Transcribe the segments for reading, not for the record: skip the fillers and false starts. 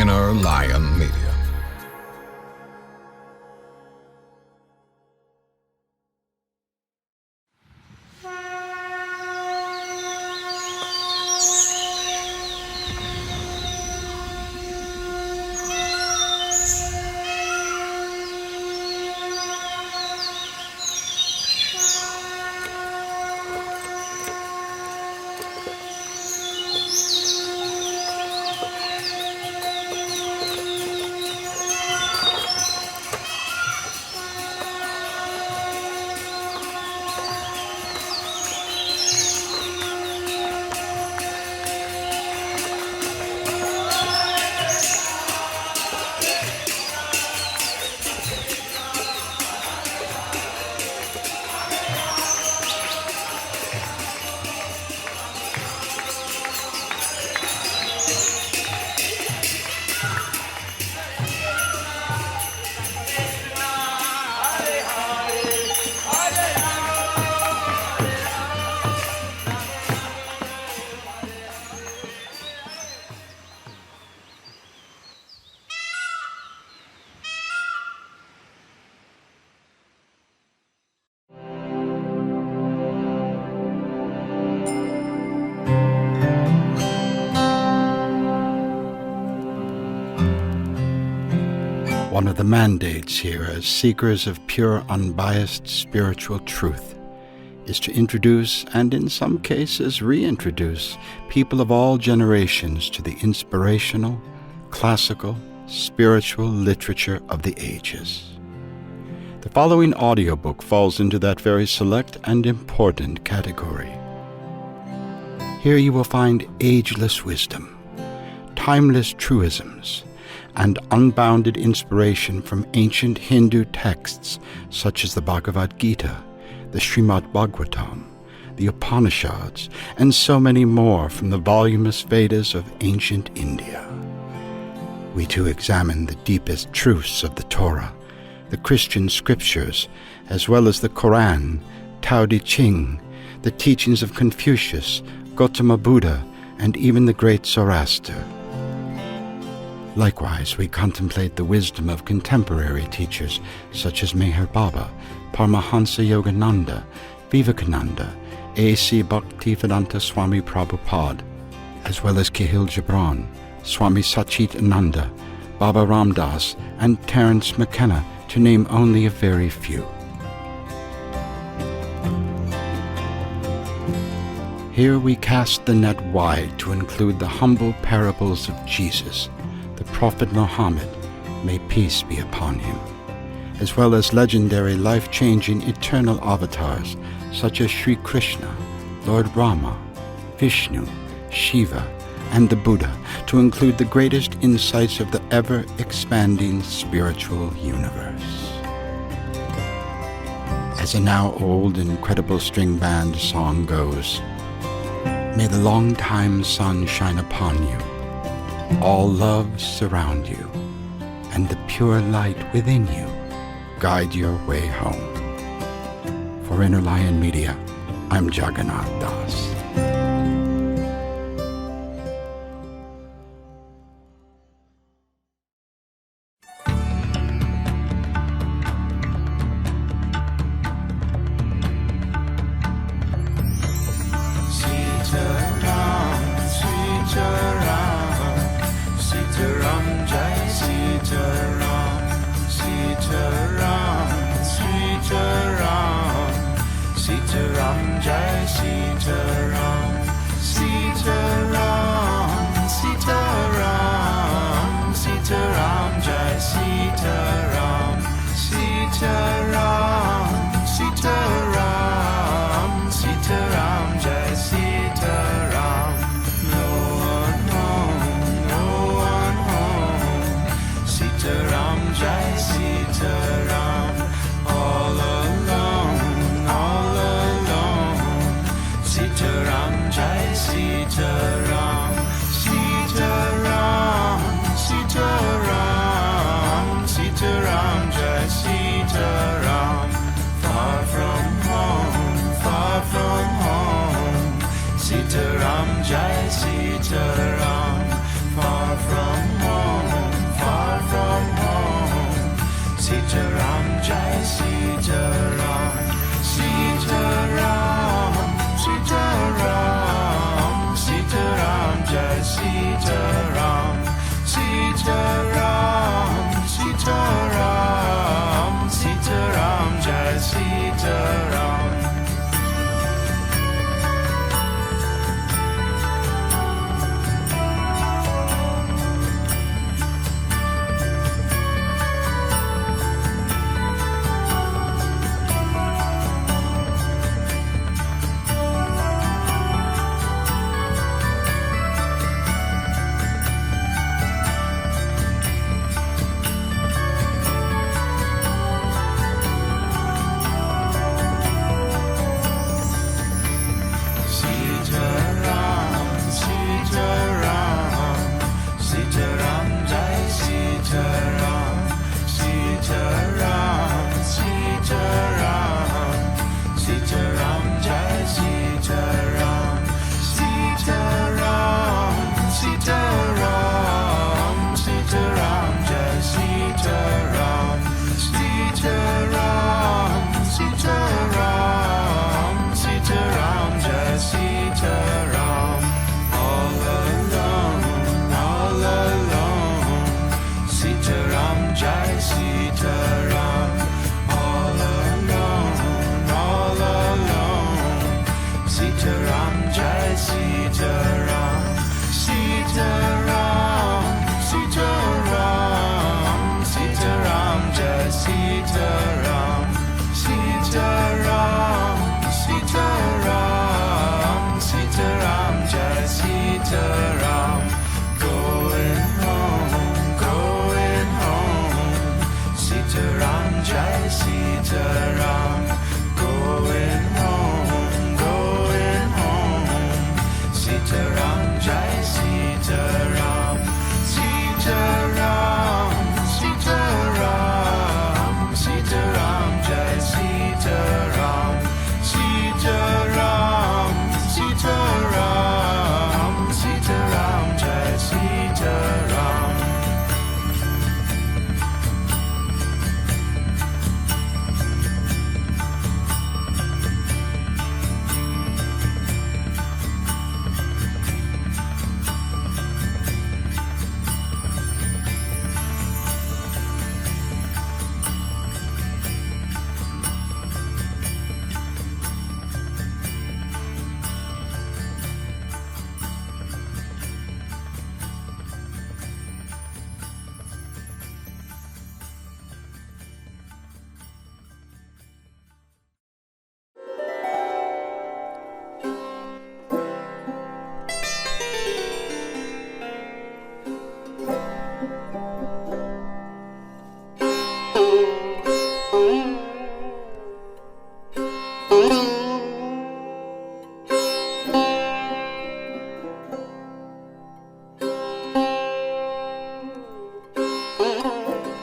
Inner Lion Media. One of the mandates here as seekers of pure, unbiased spiritual truth is to introduce, and in some cases reintroduce, people of all generations to the inspirational, classical, spiritual literature of the ages. The following audiobook falls into that very select and important category. Here you will find ageless wisdom, timeless truisms, and unbounded inspiration from ancient Hindu texts such as the Bhagavad Gita, the Srimad Bhagavatam, the Upanishads, and so many more from the voluminous Vedas of ancient India. We too examine the deepest truths of the Torah, the Christian scriptures, as well as the Quran, Tao Te Ching, the teachings of Confucius, Gautama Buddha, and even the great Zoroaster. Likewise, we contemplate the wisdom of contemporary teachers such as Meher Baba, Paramahansa Yogananda, Vivekananda, A.C. Bhaktivedanta Swami Prabhupada, as well as Kihil Gibran, Swami Sachit Ananda, Baba Ramdas, and Terence McKenna, to name only a very few. Here we cast the net wide to include the humble parables of Jesus, the Prophet Muhammad, may peace be upon him, as well as legendary life-changing eternal avatars such as Sri Krishna, Lord Rama, Vishnu, Shiva, and the Buddha, to include the greatest insights of the ever-expanding spiritual universe. As a now old incredible string band song goes, may the long-time sun shine upon you, all love surround you, and the pure light within you guide your way home. For Inner Lion Media, I'm Jagannatha Das. Sitaram, Jai Sitaram, far from home.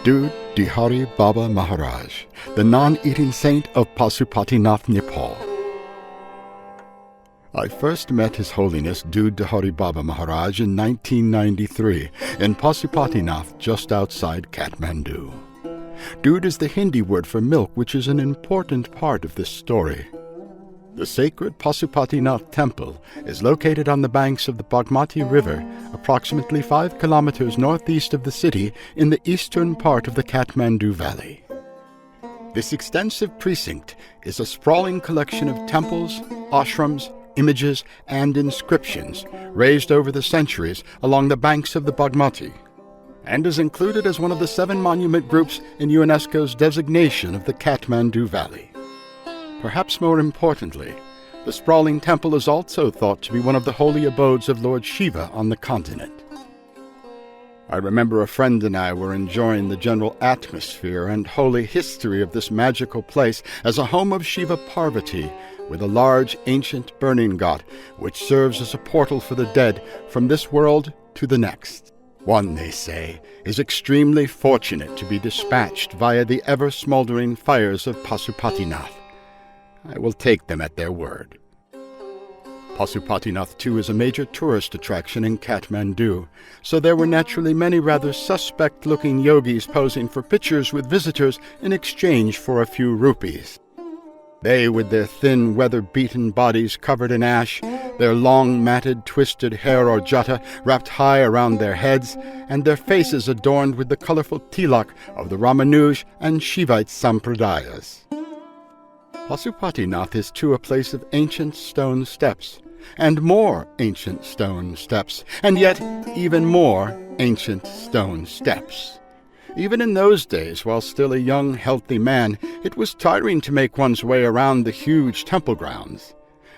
Dude Dehari Baba Maharaj, the non-eating saint of Pasupatinath, Nepal. I first met His Holiness Dude Dehari Baba Maharaj in 1993 in Pasupatinath, just outside Kathmandu. Dude is the Hindi word for milk, which is an important part of this story. The sacred Pasupatinath temple is located on the banks of the Bagmati River, approximately 5 kilometers northeast of the city in the eastern part of the Kathmandu Valley. This extensive precinct is a sprawling collection of temples, ashrams, images, and inscriptions raised over the centuries along the banks of the Bagmati, and is included as one of the 7 monument groups in UNESCO's designation of the Kathmandu Valley. Perhaps more importantly, the sprawling temple is also thought to be one of the holy abodes of Lord Shiva on the continent. I remember a friend and I were enjoying the general atmosphere and holy history of this magical place as a home of Shiva Parvati, with a large ancient burning ghat, which serves as a portal for the dead from this world to the next. One, they say, is extremely fortunate to be dispatched via the ever-smoldering fires of Pasupatinath. I will take them at their word. Pasupatinath, too, is a major tourist attraction in Kathmandu, so there were naturally many rather suspect-looking yogis posing for pictures with visitors in exchange for a few rupees. They, with their thin, weather-beaten bodies covered in ash, their long, matted, twisted hair or jata wrapped high around their heads, and their faces adorned with the colorful tilak of the Ramanuj and Shivite Sampradayas. Pasupatinath is too a place of ancient stone steps, and more ancient stone steps, and yet even more ancient stone steps. Even in those days, while still a young, healthy man, it was tiring to make one's way around the huge temple grounds.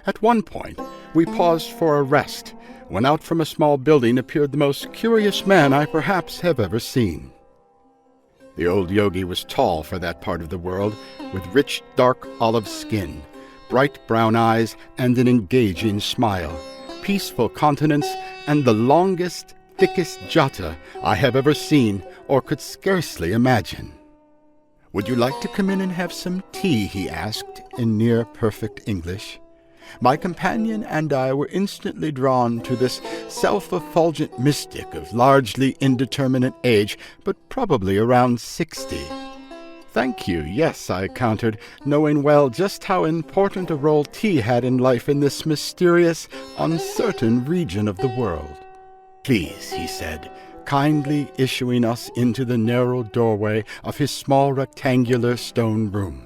At one point, we paused for a rest, when out from a small building appeared the most curious man I perhaps have ever seen. The old yogi was tall for that part of the world, with rich, dark olive skin, bright brown eyes, and an engaging smile, peaceful countenance, and the longest, thickest jata I have ever seen or could scarcely imagine. "Would you like to come in and have some tea?" he asked in near-perfect English. My companion and I were instantly drawn to this self-effulgent mystic of largely indeterminate age, but probably around 60. "Thank you, yes," I countered, knowing well just how important a role tea had in life in this mysterious, uncertain region of the world. "Please," he said, kindly issuing us into the narrow doorway of his small rectangular stone room.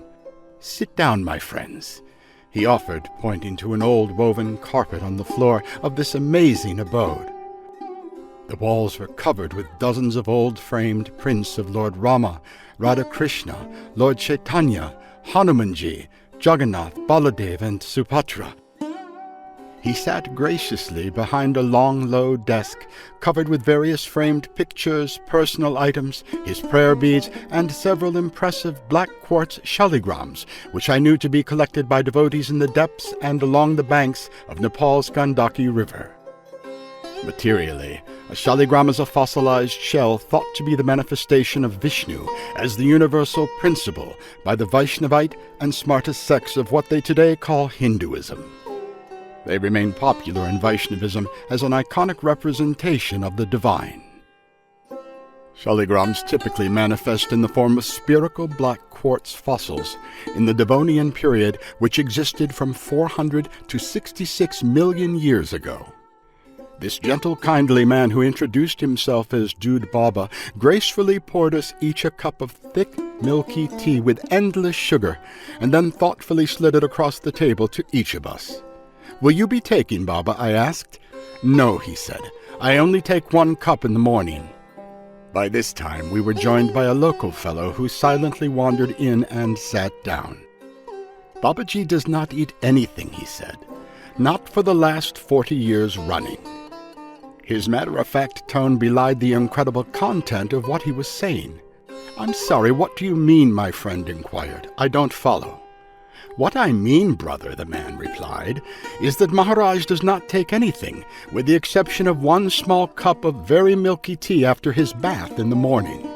"Sit down, my friends," he offered, pointing to an old woven carpet on the floor of this amazing abode. The walls were covered with dozens of old-framed prints of Lord Rama, Radha Krishna, Lord Chaitanya, Hanumanji, Jagannath, Baladev, and Subhadra. He sat graciously behind a long, low desk, covered with various framed pictures, personal items, his prayer beads, and several impressive black quartz shaligrams, which I knew to be collected by devotees in the depths and along the banks of Nepal's Gandaki River. Materially, a shaligram is a fossilized shell thought to be the manifestation of Vishnu as the universal principle by the Vaishnavite and Smarta sects of what they today call Hinduism. They remain popular in Vaishnavism as an iconic representation of the divine. Shaligrams typically manifest in the form of spherical black quartz fossils in the Devonian period, which existed from 400 to 66 million years ago. This gentle, kindly man who introduced himself as Dude Baba gracefully poured us each a cup of thick, milky tea with endless sugar, and then thoughtfully slid it across the table to each of us. "Will you be taking, Baba?" I asked. "No," he said. "I only take 1 cup in the morning." By this time we were joined by a local fellow who silently wandered in and sat down. "Babaji does not eat anything," he said. "Not for the last 40 years running." His matter-of-fact tone belied the incredible content of what he was saying. "I'm sorry, what do you mean?" my friend inquired. "I don't follow." "What I mean, brother," the man replied, "is that Maharaj does not take anything, with the exception of 1 small cup of very milky tea after his bath in the morning."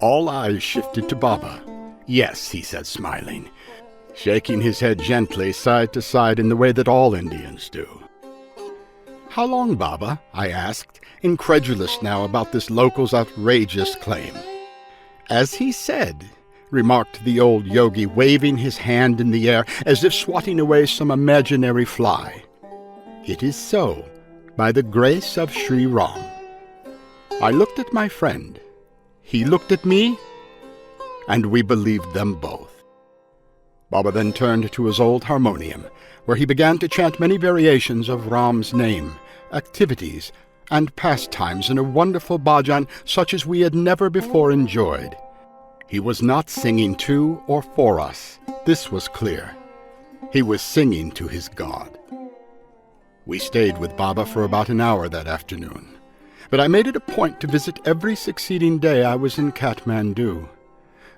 All eyes shifted to Baba. "Yes," he said, smiling, shaking his head gently side to side in the way that all Indians do. "How long, Baba?" I asked, incredulous now about this local's outrageous claim. "As he said," remarked the old yogi, waving his hand in the air as if swatting away some imaginary fly. "It is so, by the grace of Sri Ram." I looked at my friend. He looked at me, and we believed them both. Baba then turned to his old harmonium, where he began to chant many variations of Ram's name, activities, and pastimes in a wonderful bhajan such as we had never before enjoyed. He was not singing to or for us, this was clear. He was singing to his God. We stayed with Baba for about an hour that afternoon, but I made it a point to visit every succeeding day I was in Kathmandu.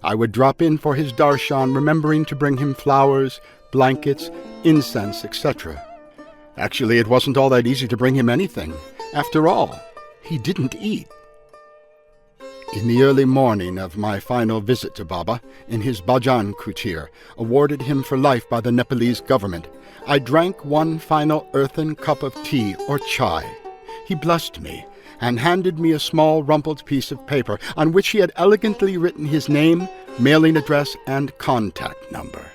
I would drop in for his darshan, remembering to bring him flowers, blankets, incense, etc. Actually, it wasn't all that easy to bring him anything. After all, he didn't eat. In the early morning of my final visit to Baba, in his bhajan kutir, awarded him for life by the Nepalese government, I drank one final earthen cup of tea or chai. He blessed me and handed me a small rumpled piece of paper on which he had elegantly written his name, mailing address, and contact number.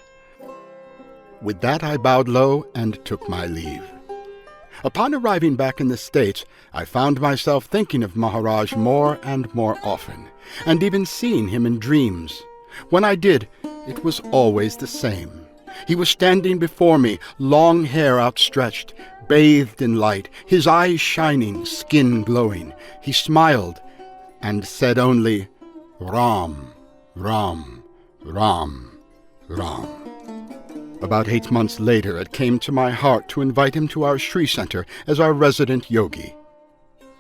With that I bowed low and took my leave. Upon arriving back in the States, I found myself thinking of Maharaj more and more often, and even seeing him in dreams. When I did, it was always the same. He was standing before me, long hair outstretched, bathed in light, his eyes shining, skin glowing. He smiled and said only, "Ram, Ram, Ram, Ram." About 8 months later, it came to my heart to invite him to our Sri Center as our resident yogi.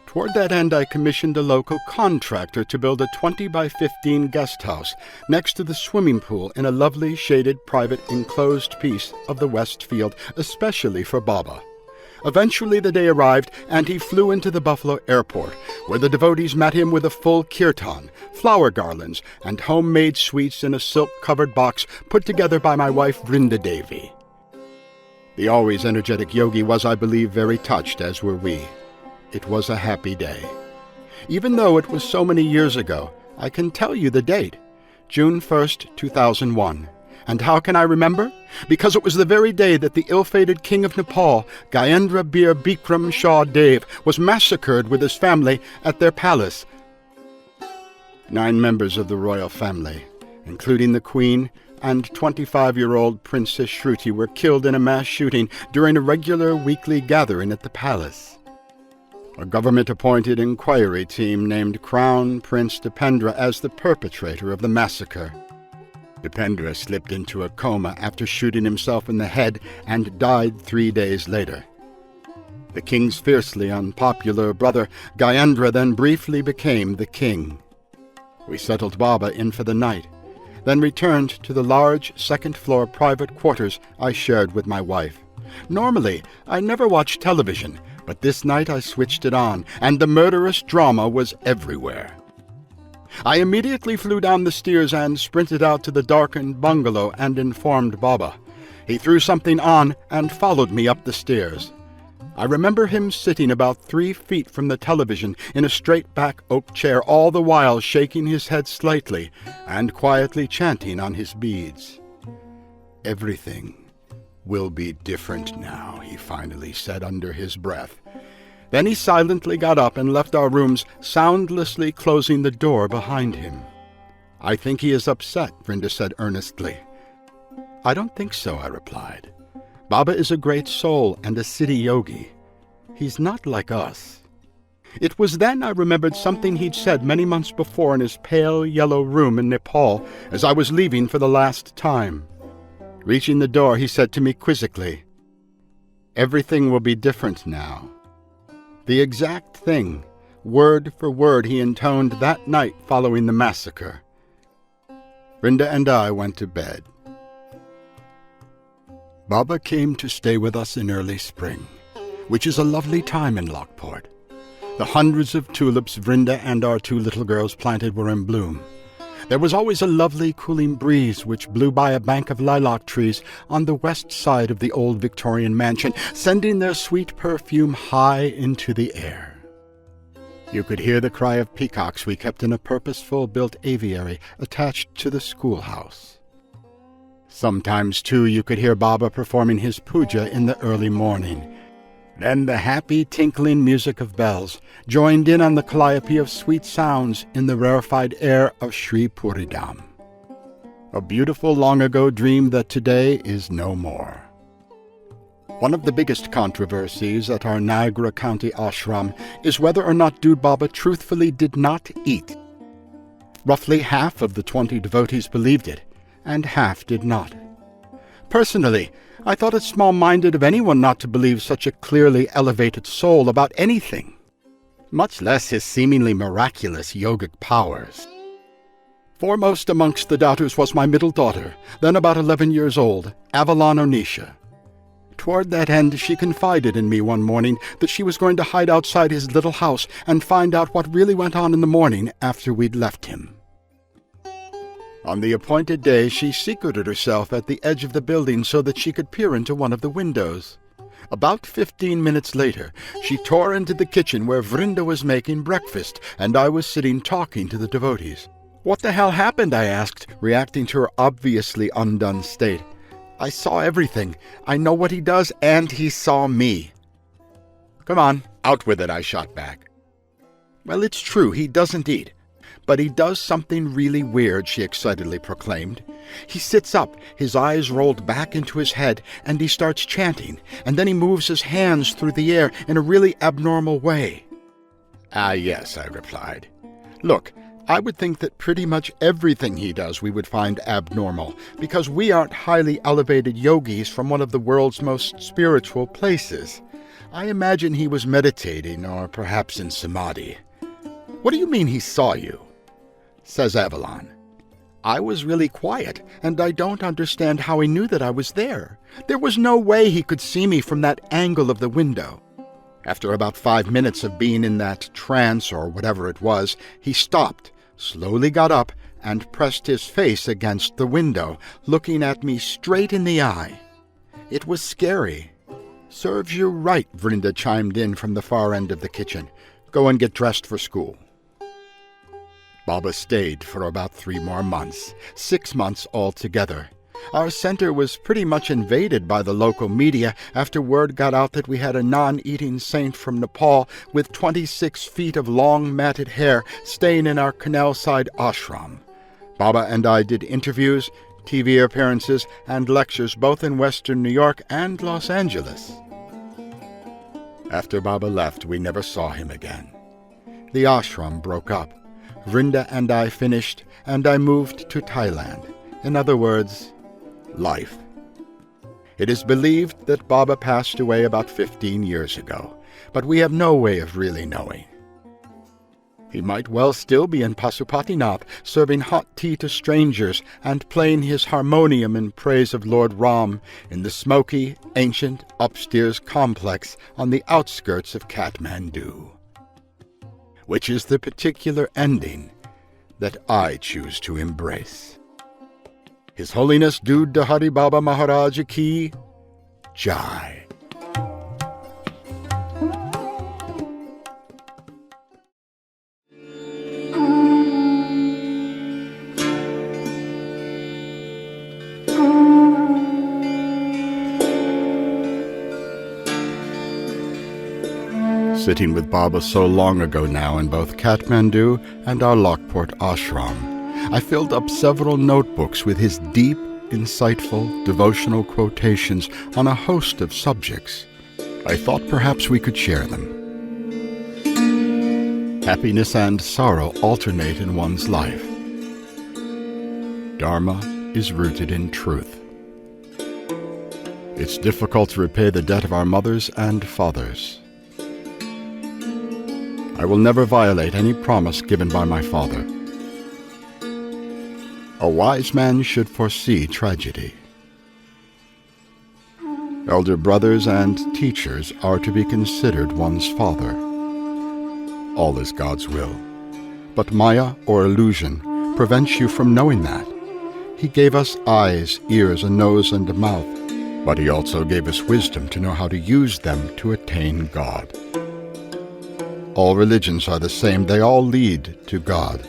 Toward that end, I commissioned a local contractor to build a 20 by 15 guest house next to the swimming pool in a lovely, shaded, private, enclosed piece of the West Field, especially for Baba. Eventually the day arrived, and he flew into the Buffalo airport, where the devotees met him with a full kirtan, flower garlands, and homemade sweets in a silk-covered box put together by my wife Vrinda Devi. The always energetic yogi was, I believe, very touched, as were we. It was a happy day. Even though it was so many years ago, I can tell you the date, June 1st, 2001. And how can I remember? Because it was the very day that the ill-fated king of Nepal, Gyanendra Bir Bikram Shah Dev, was massacred with his family at their palace. 9 members of the royal family, including the queen and 25-year-old Princess Shruti, were killed in a mass shooting during a regular weekly gathering at the palace. A government-appointed inquiry team named Crown Prince Dipendra as the perpetrator of the massacre. Dipendra slipped into a coma after shooting himself in the head and died 3 days later. The king's fiercely unpopular brother, Gyanendra, then briefly became the king. We settled Baba in for the night, then returned to the large second-floor private quarters I shared with my wife. Normally, I never watch television, but this night I switched it on, and the murderous drama was everywhere. I immediately flew down the stairs and sprinted out to the darkened bungalow and informed Baba. He threw something on and followed me up the stairs. I remember him sitting about 3 feet from the television in a straight-back oak chair, all the while shaking his head slightly and quietly chanting on his beads. "Everything will be different now," he finally said under his breath. Then he silently got up and left our rooms, soundlessly closing the door behind him. "I think he is upset," Vrinda said earnestly. "I don't think so," I replied. "Baba is a great soul and a city yogi. He's not like us." It was then I remembered something he'd said many months before in his pale yellow room in Nepal as I was leaving for the last time. Reaching the door, he said to me quizzically, "Everything will be different now." The exact thing, word for word, he intoned that night following the massacre. Vrinda and I went to bed. Baba came to stay with us in early spring, which is a lovely time in Lockport. The hundreds of tulips Vrinda and our 2 little girls planted were in bloom. There was always a lovely cooling breeze which blew by a bank of lilac trees on the west side of the old Victorian mansion, sending their sweet perfume high into the air. You could hear the cry of peacocks we kept in a purposeful-built aviary attached to the schoolhouse. Sometimes, too, you could hear Baba performing his puja in the early morning. Then the happy tinkling music of bells joined in on the calliope of sweet sounds in the rarefied air of Sri Puridam. A beautiful long-ago dream that today is no more. One of the biggest controversies at our Niagara County ashram is whether or not Dude Baba truthfully did not eat. Roughly half of the 20 devotees believed it, and half did not. Personally, I thought it small-minded of anyone not to believe such a clearly elevated soul about anything, much less his seemingly miraculous yogic powers. Foremost amongst the doubters was my middle daughter, then about 11 years old, Avalon Onisha. Toward that end, she confided in me one morning that she was going to hide outside his little house and find out what really went on in the morning after we'd left him. On the appointed day, she secreted herself at the edge of the building so that she could peer into one of the windows. About 15 minutes later, she tore into the kitchen where Vrinda was making breakfast, and I was sitting talking to the devotees. "What the hell happened?" I asked, reacting to her obviously undone state. "I saw everything. I know what he does, and he saw me." "Come on, out with it," I shot back. "Well, it's true, he doesn't eat. But he does something really weird," she excitedly proclaimed. "He sits up, his eyes rolled back into his head, and he starts chanting, and then he moves his hands through the air in a really abnormal way." "Ah, yes," I replied. "Look, I would think that pretty much everything he does we would find abnormal, because we aren't highly elevated yogis from one of the world's most spiritual places. I imagine he was meditating, or perhaps in samadhi." "What do you mean he saw you?" Says Avalon. "I was really quiet, and I don't understand how he knew that I was there. There was no way he could see me from that angle of the window. After about 5 minutes of being in that trance, or whatever it was, he stopped, slowly got up, and pressed his face against the window, looking at me straight in the eye. It was scary." "Serves you right," Vrinda chimed in from the far end of the kitchen. "Go and get dressed for school." Baba stayed for about 3 more months, 6 months altogether. Our center was pretty much invaded by the local media after word got out that we had a non-eating saint from Nepal with 26 feet of long matted hair staying in our canal-side ashram. Baba and I did interviews, TV appearances, and lectures both in Western New York and Los Angeles. After Baba left, we never saw him again. The ashram broke up. Vrinda and I finished, and I moved to Thailand. In other words, life. It is believed that Baba passed away about 15 years ago, but we have no way of really knowing. He might well still be in Pasupatinath, serving hot tea to strangers and playing his harmonium in praise of Lord Ram in the smoky, ancient, upstairs complex on the outskirts of Kathmandu. Which is the particular ending that I choose to embrace. His Holiness Dude Dehari Baba Maharaj Ki Jai. Sitting with Baba so long ago now in both Kathmandu and our Lockport ashram, I filled up several notebooks with his deep, insightful, devotional quotations on a host of subjects. I thought perhaps we could share them. Happiness and sorrow alternate in one's life. Dharma is rooted in truth. It's difficult to repay the debt of our mothers and fathers. I will never violate any promise given by my father. A wise man should foresee tragedy. Elder brothers and teachers are to be considered one's father. All is God's will, but Maya or illusion prevents you from knowing that. He gave us eyes, ears, a nose, and a mouth, but He also gave us wisdom to know how to use them to attain God. All religions are the same. They all lead to God.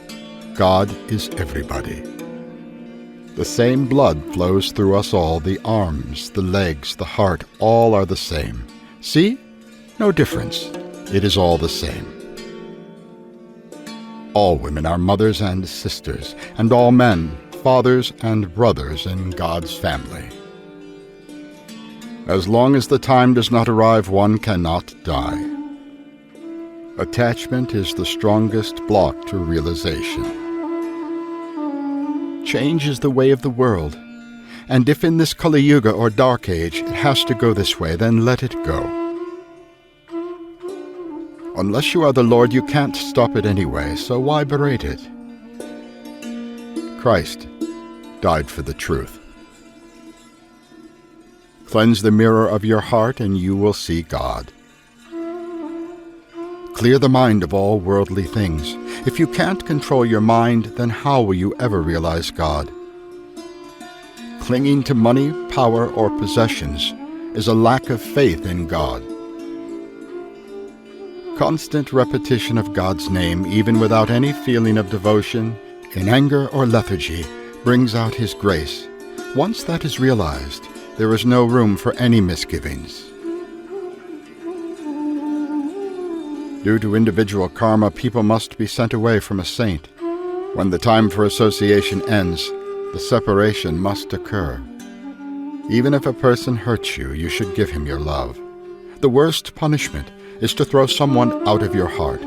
God is everybody. The same blood flows through us all. The arms, the legs, the heart, all are the same. See? No difference. It is all the same. All women are mothers and sisters, and all men fathers and brothers in God's family. As long as the time does not arrive, one cannot die. Attachment is the strongest block to realization. Change is the way of the world, and if in this Kali Yuga or Dark Age it has to go this way, then let it go. Unless you are the Lord, you can't stop it anyway, so why berate it? Christ died for the truth. Cleanse the mirror of your heart and you will see God. Clear the mind of all worldly things. If you can't control your mind, then how will you ever realize God? Clinging to money, power, or possessions is a lack of faith in God. Constant repetition of God's name, even without any feeling of devotion, in anger or lethargy, brings out His grace. Once that is realized, there is no room for any misgivings. Due to individual karma, people must be sent away from a saint. When the time for association ends, the separation must occur. Even if a person hurts you, you should give him your love. The worst punishment is to throw someone out of your heart.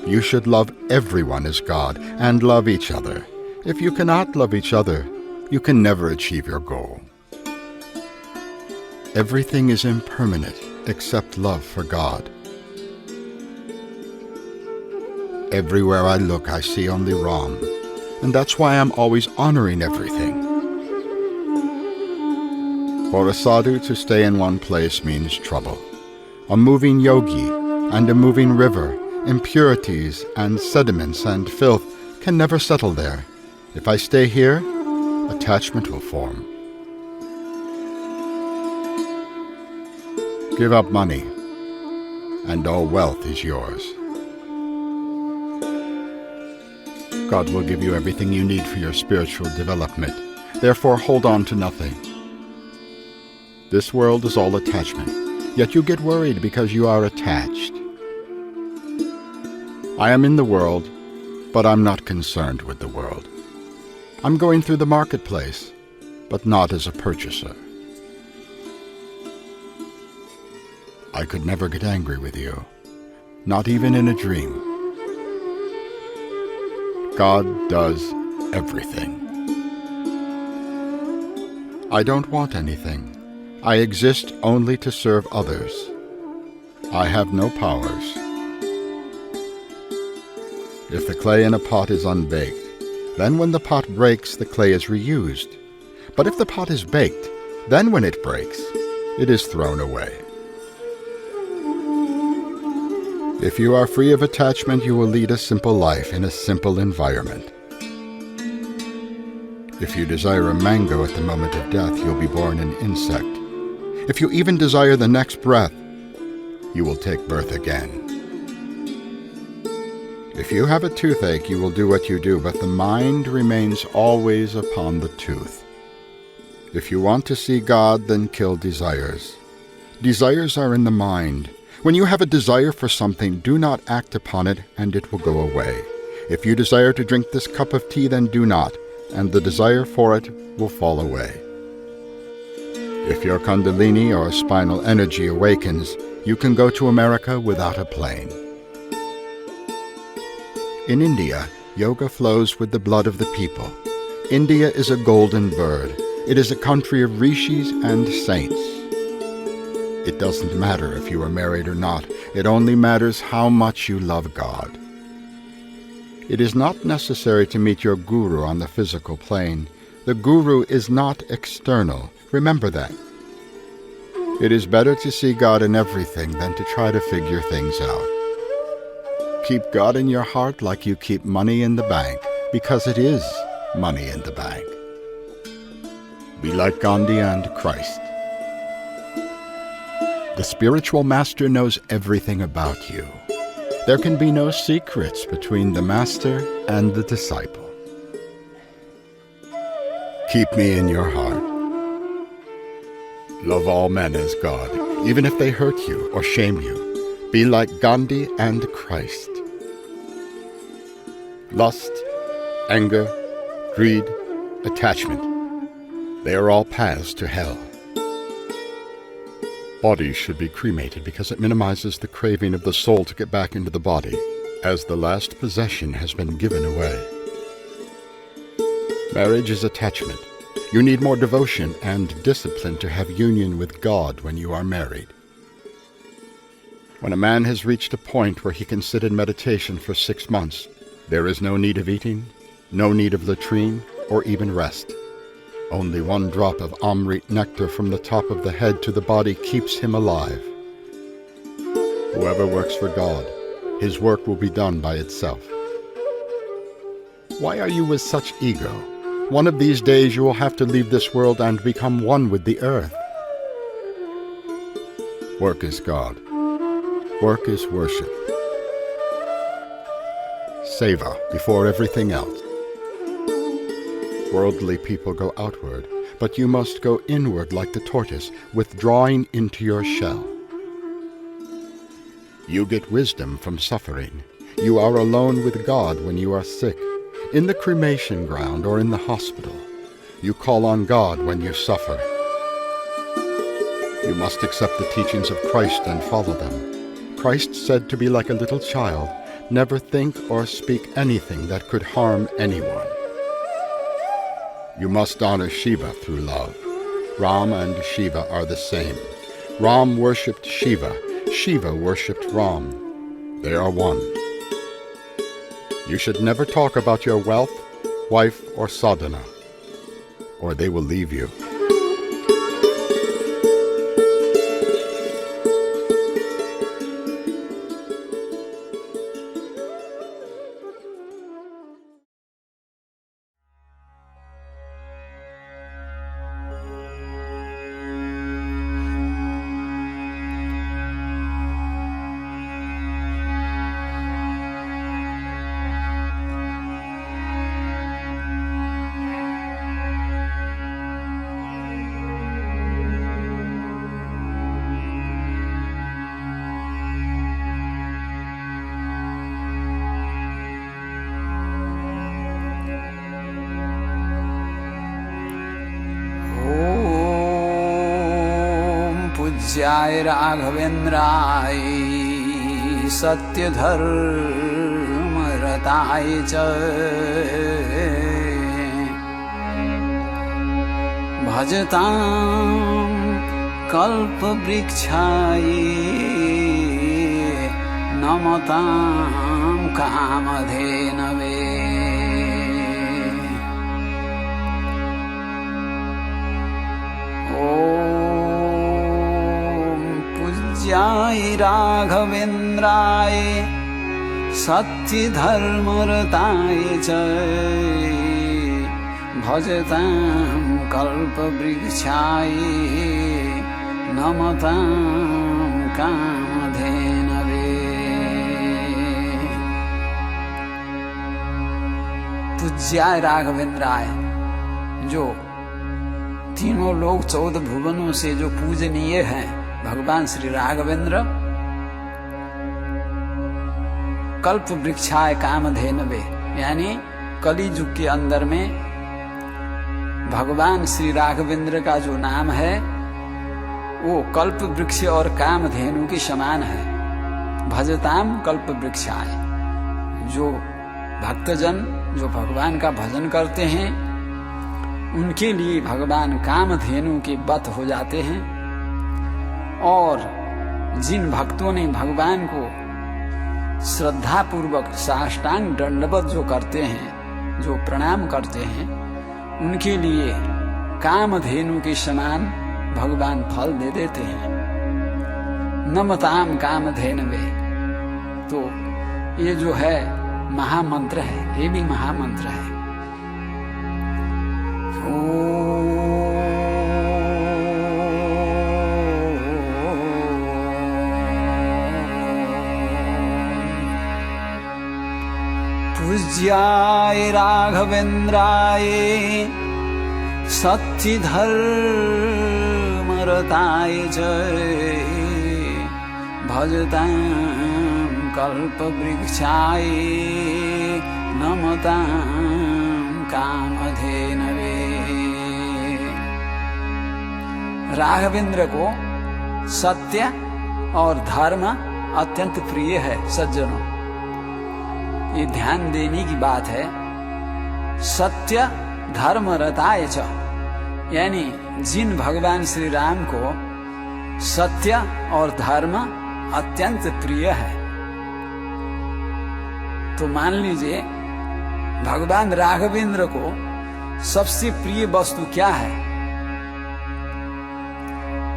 You should love everyone as God and love each other. If you cannot love each other, you can never achieve your goal. Everything is impermanent except love for God. Everywhere I look, I see only wrong, and that's why I'm always honoring everything. For a sadhu to stay in one place means trouble. A moving yogi and a moving river, impurities and sediments and filth can never settle there. If I stay here, attachment will form. Give up money, and all wealth is yours. God will give you everything you need for your spiritual development. Therefore, hold on to nothing. This world is all attachment, yet you get worried because you are attached. I am in the world, but I'm not concerned with the world. I'm going through the marketplace, but not as a purchaser. I could never get angry with you, not even in a dream. God does everything. I don't want anything. I exist only to serve others. I have no powers. If the clay in a pot is unbaked, then when the pot breaks, the clay is reused. But if the pot is baked, then when it breaks, it is thrown away. If you are free of attachment, you will lead a simple life in a simple environment. If you desire a mango at the moment of death, you'll be born an insect. If you even desire the next breath, you will take birth again. If you have a toothache, you will do what you do, but the mind remains always upon the tooth. If you want to see God, then kill desires. Desires are in the mind. When you have a desire for something, do not act upon it, and it will go away. If you desire to drink this cup of tea, then do not, and the desire for it will fall away. If your Kundalini or spinal energy awakens, you can go to America without a plane. In India, yoga flows with the blood of the people. India is a golden bird. It is a country of rishis and saints. It doesn't matter if you are married or not. It only matters how much you love God. It is not necessary to meet your guru on the physical plane. The guru is not external. Remember that. It is better to see God in everything than to try to figure things out. Keep God in your heart like you keep money in the bank. because it is money in the bank. Be like Gandhi and Christ. The spiritual master knows everything about you. There can be no secrets between the master and the disciple. Keep me in your heart. Love all men as God, even if they hurt you or shame you. Be like Gandhi and Christ. Lust, anger, greed, attachment, they are all paths to hell. Bodies should be cremated because it minimizes the craving of the soul to get back into the body, as the last possession has been given away. Marriage is attachment. You need more devotion and discipline to have union with God when you are married. When a man has reached a point where he can sit in meditation for 6 months, there is no need of eating, no need of latrine, or even rest. Only one drop of Amrit nectar from the top of the head to the body keeps him alive. Whoever works for God, his work will be done by itself. Why are you with such ego? One of these days you will have to leave this world and become one with the earth. Work is God. Work is worship. Seva before everything else. Worldly people go outward, but you must go inward like the tortoise, withdrawing into your shell. You get wisdom from suffering. You are alone with God when you are sick, in the cremation ground or in the hospital. You call on God when you suffer. You must accept the teachings of Christ and follow them. Christ said to be like a little child, never think or speak anything that could harm anyone. You must honor Shiva through love. Ram and Shiva are the same. Ram worshipped Shiva. Shiva worshipped Ram. They are one. You should never talk about your wealth, wife, or sadhana, or they will leave you. जय राघवेन्द्राय सत्य धर्म रताय च भजतां कल्पवृक्षाय नमतां कामधेनवे जय राघवेन्द्राय सत्य धर्मरताय च भजतां कल्पवृक्षाय नमतां कामधेनवे पूज्याय राघवेन्द्राय, जो तीनों लोग 14 भुवनों से जो पूजनीय हैं, भगवान श्री राघवेंद्र कल्प वृक्षाय कामधेनवे, यानी कली युग के अंदर में भगवान श्री राघवेंद्र का जो नाम है वो कल्प वृक्ष और कामधेनु के समान है। भजताम कल्प वृक्षाय, जो भक्तजन जो भगवान का भजन करते हैं उनके लिए भगवान कामधेनु के बत हो जाते हैं। और जिन भक्तों ने भगवान को श्रद्धा पूर्वक साष्टांग दंडवत जो करते हैं, जो प्रणाम करते हैं, उनके लिए कामधेनु के समान भगवान फल दे देते हैं। नमताम कामधेनवे, तो ये जो है महामंत्र है, ये भी महामंत्र है। पूज्याय राघवेन्द्राय सत्यधर्मरताय च भजतां कल्पवृक्षाय नमतां कामधेनवे। राघवेंद्र को सत्य और धर्म अत्यंत प्रिय है। सज्जनों, ये ध्यान देने की बात है। सत्य धर्म रताय च, यानी जिन भगवान श्री राम को सत्य और धर्म अत्यंत प्रिय है, तो मान लीजिए भगवान राघवेंद्र को सबसे प्रिय वस्तु क्या है?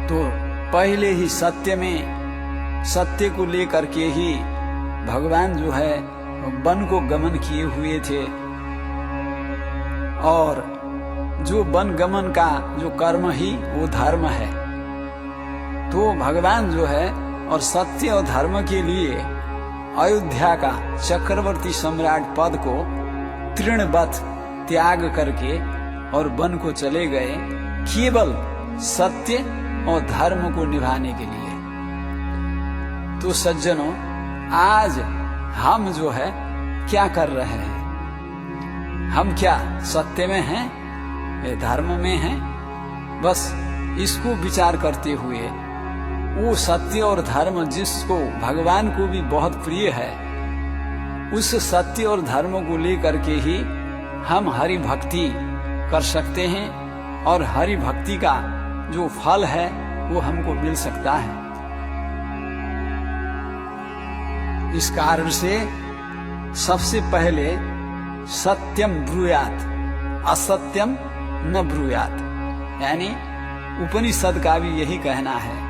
तो पहले ही सत्य को लेकर के ही भगवान जो है वन को गमन किए हुए थे, और जो वन गमन का जो कर्म ही वो धर्म है। तो भगवान जो है और सत्य और धर्म के लिए अयोध्या का चक्रवर्ती सम्राट पद को तृणवत त्याग करके और वन को चले गए, केवल सत्य और धर्म को निभाने के लिए। तो सज्जनों, आज हम जो है क्या कर रहे हैं? हम क्या सत्य में हैं या धर्म में हैं? बस इसको विचार करते हुए वो सत्य और धर्म जिसको भगवान को भी बहुत प्रिय है, उस सत्य और धर्म को लेकर के ही हम हरि भक्ति कर सकते हैं, और हरि भक्ति का जो फल है वो हमको मिल सकता है। इस कारण से सबसे पहले सत्यम ब्रूयात, असत्यम न ब्रूयात, यानी उपनिषद का भी यही कहना है।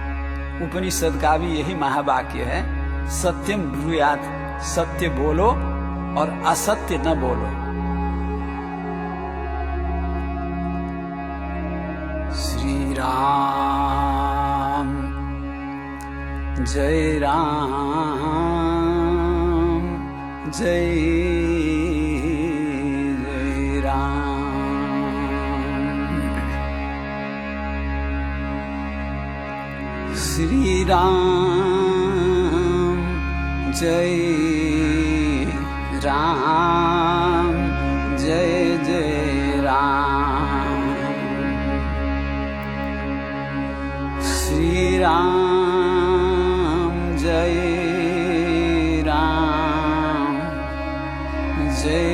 उपनिषद का भी यही महावाक्य है, सत्यम ब्रूयात, सत्य बोलो और असत्य न बोलो। श्री राम जय राम जय जय राम। श्री राम जय राम जय जय राम। श्री राम जय राम जय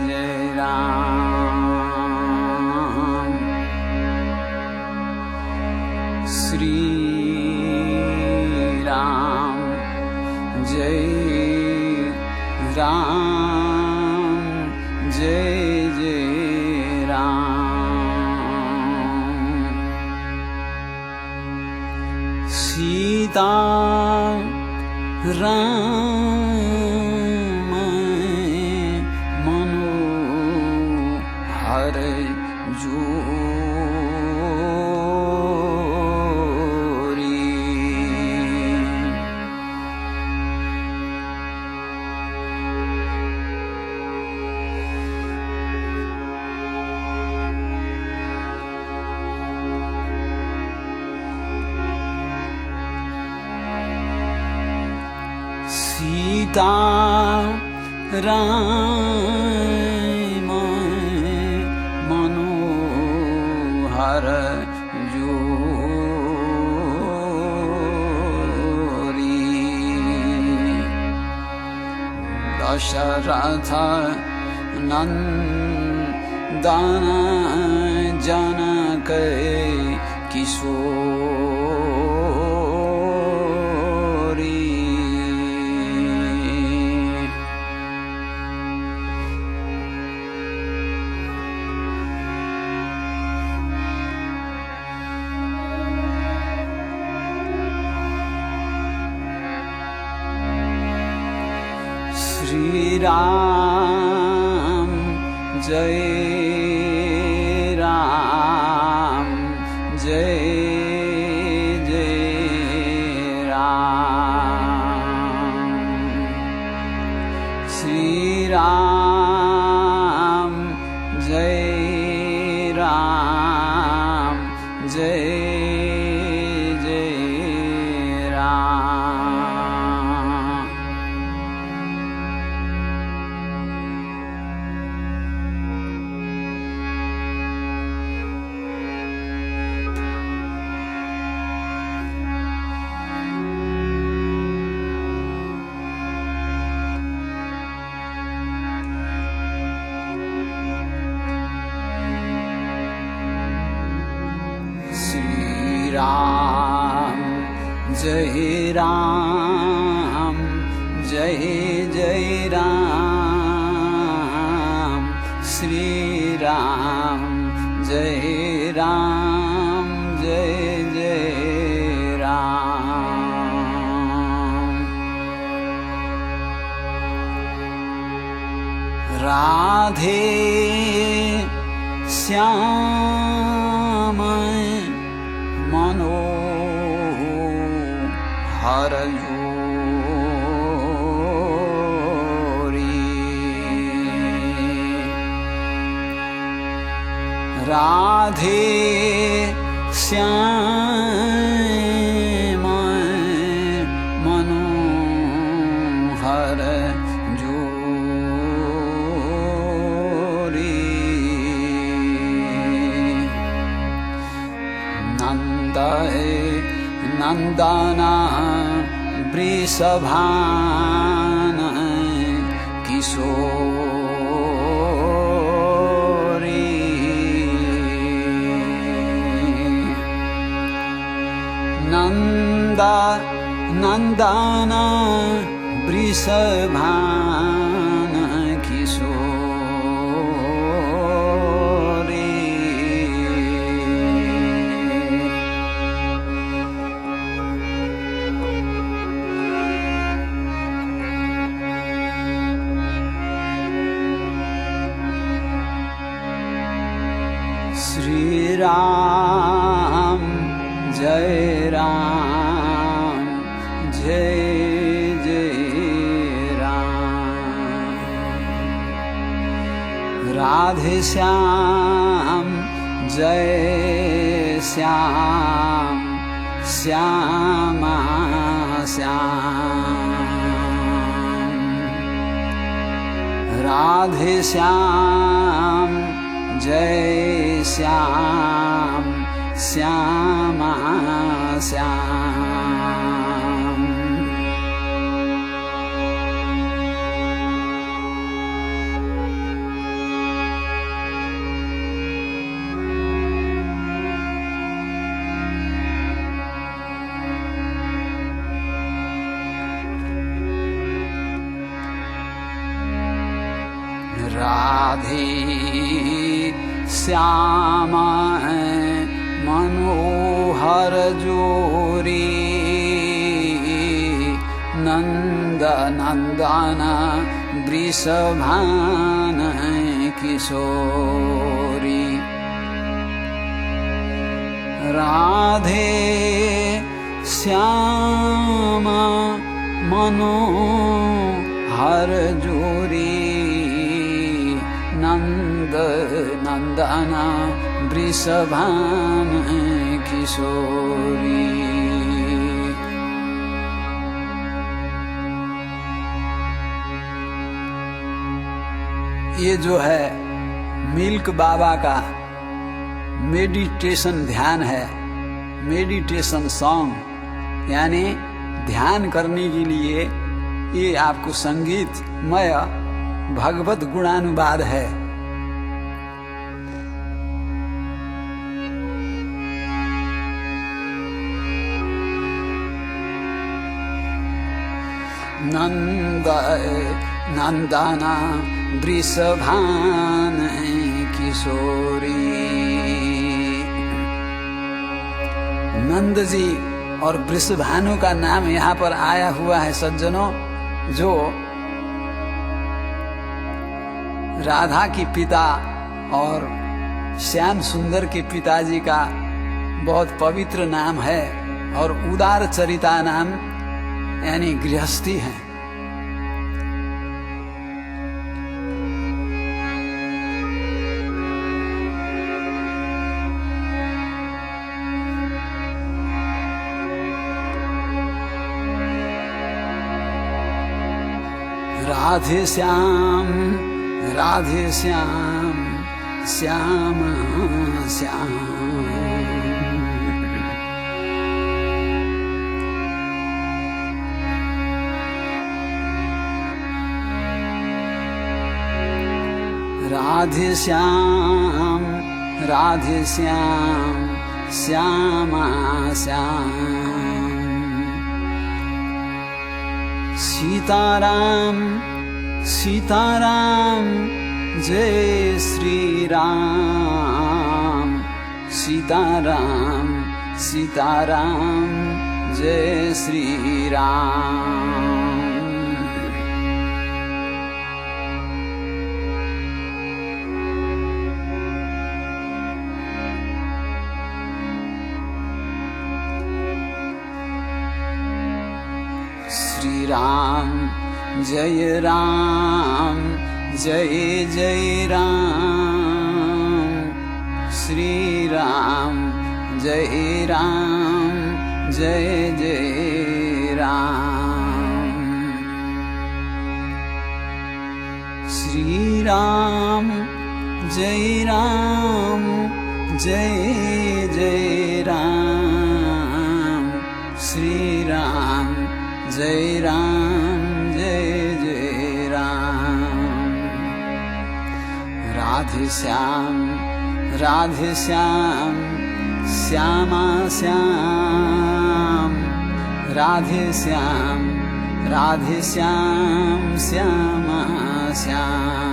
जय राम। श्री राम जय राम जय जय राम। सीता राम मनोहर जोरी। सीता राम मनोहर जोरी। दशरथ नंदन जनक किशोरी। राम जय राम जय जय राम श्री राम जय राम जय जय राम श्री राम जय राम जय जय राम श्री राम जय राम जय जय राम राधे श्याम मनोहर जोरी राधे श्याम मनोहर जोरी नंदना वृषभान किशोरी नंदना वृषभान किशोरी श्री राम जय राम जय जय राम राधे श्याम जय श्याम श्यामा श्याम राधे श्याम जय श्याम श्यामा श्याम राधे श्याम मनोहर जोरी नंदन वृषभान किशोरी राधे श्याम मनोहर जोरी नंदन वृषभान किशोरी ये जो है मिल्क बाबा का मेडिटेशन ध्यान है, मेडिटेशन सॉन्ग, यानी ध्यान करने के लिए ये आपको संगीतमय भगवत गुणानुवाद है। नंदना वृषभान किशोरी। नंद जी और वृषभानु का नाम यहाँ पर आया हुआ है सज्जनों, जो राधा की पिता और श्याम सुंदर के पिताजी का बहुत पवित्र नाम है और उदार चरिता नाम यानी गृहस्थी है। राधे श्याम श्याम श्याम। राधे श्याम श्याम श्याम। सीताराम सीताराम जय श्री राम। सीताराम सीताराम जय श्री राम। श्री राम जय जय राम। श्री राम जय जय राम। श्री राम जय जय राम। श्री राम जय जय राम। राधे श्याम श्यामा श्याम। राधे श्याम श्यामा श्याम।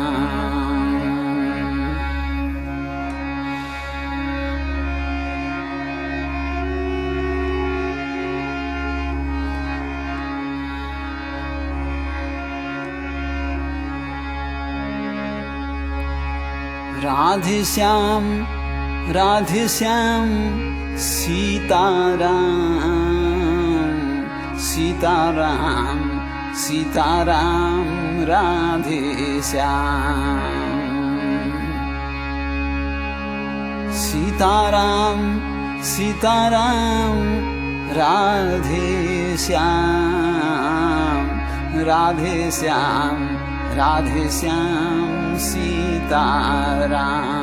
राधे श्याम सीताराम राधे श्याम। सीताराम राधे श्याम सीताराम।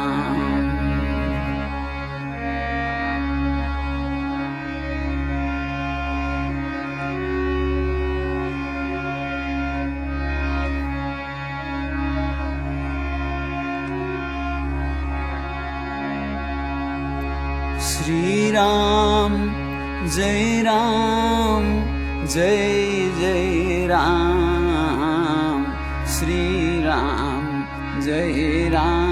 श्री राम जय जय राम। श्री राम जय जय राम।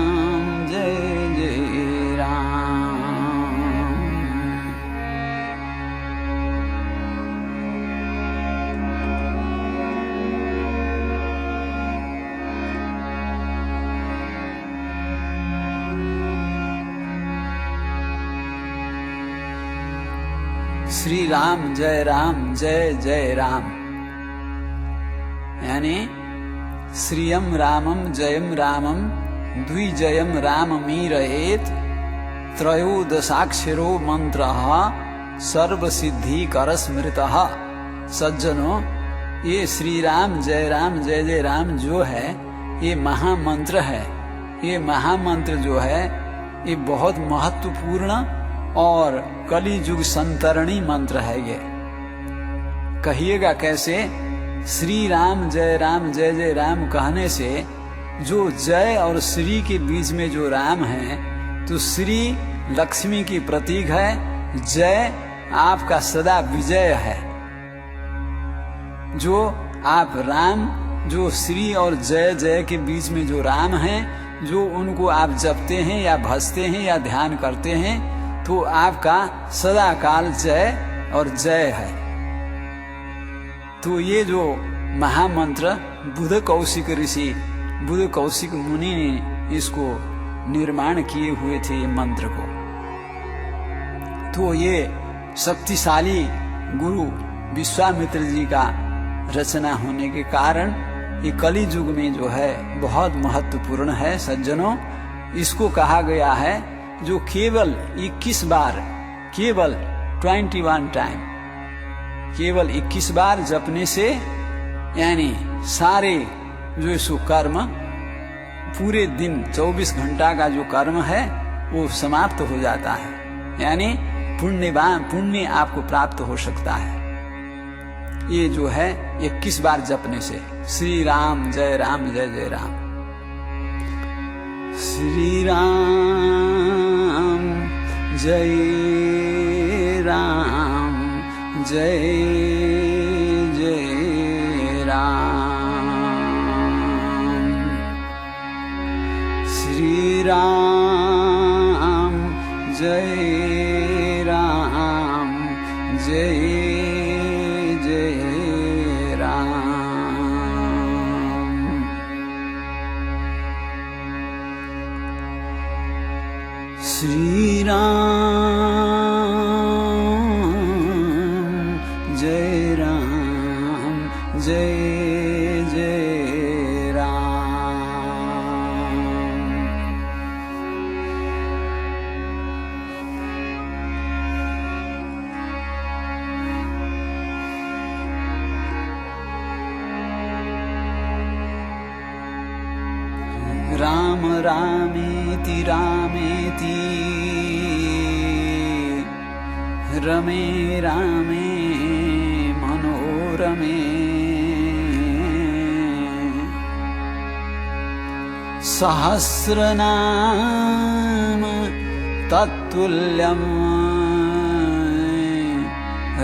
श्री राम जय जय राम यानी श्रियम रामम जयम रामम द्विजयम राममीरयेत त्रयोदशाक्षरो मंत्रः सर्वसिद्धिकर स्मृतः। सज्जनों, ये श्री राम जय जय राम जो है ये महामंत्र है। ये महामंत्र जो है ये बहुत महत्वपूर्ण और कली युग संतरणी मंत्र है। ये कहिएगा कैसे? श्री राम जय जय राम कहने से जो जय और श्री के बीच में जो राम है तो श्री लक्ष्मी की प्रतीक है, जय आपका सदा विजय है। जो आप राम, जो श्री और जय जय के बीच में जो राम है, जो उनको आप जपते हैं या भजते हैं या ध्यान करते हैं तो आपका सदा काल जय और जय है। तो ये जो महामंत्र बुध कौशिक ऋषि बुद्ध कौशिक मुनि ने इसको निर्माण किए हुए थे, ये मंत्र को। तो ये शक्तिशाली गुरु विश्वामित्र जी का रचना होने के कारण ये कली युग में जो है बहुत महत्वपूर्ण है सज्जनों। इसको कहा गया है जो केवल 21 बार, केवल 21 टाइम, केवल 21 बार जपने से, यानी सारे जो इसको कर्म, पूरे दिन 24 घंटा का जो कर्म है वो समाप्त हो जाता है, यानी पुण्य आपको प्राप्त हो सकता है। ये जो है 21 बार जपने से। श्री राम जय राम जय जय राम। श्री राम जय राम जय जय राम। श्री राम जय राम जय जय राम। श्री राम जय राम जय जय राम। राम रामेति रामेति रमे रामे मनोरमे। सहस्रनाम तत्तुल्यं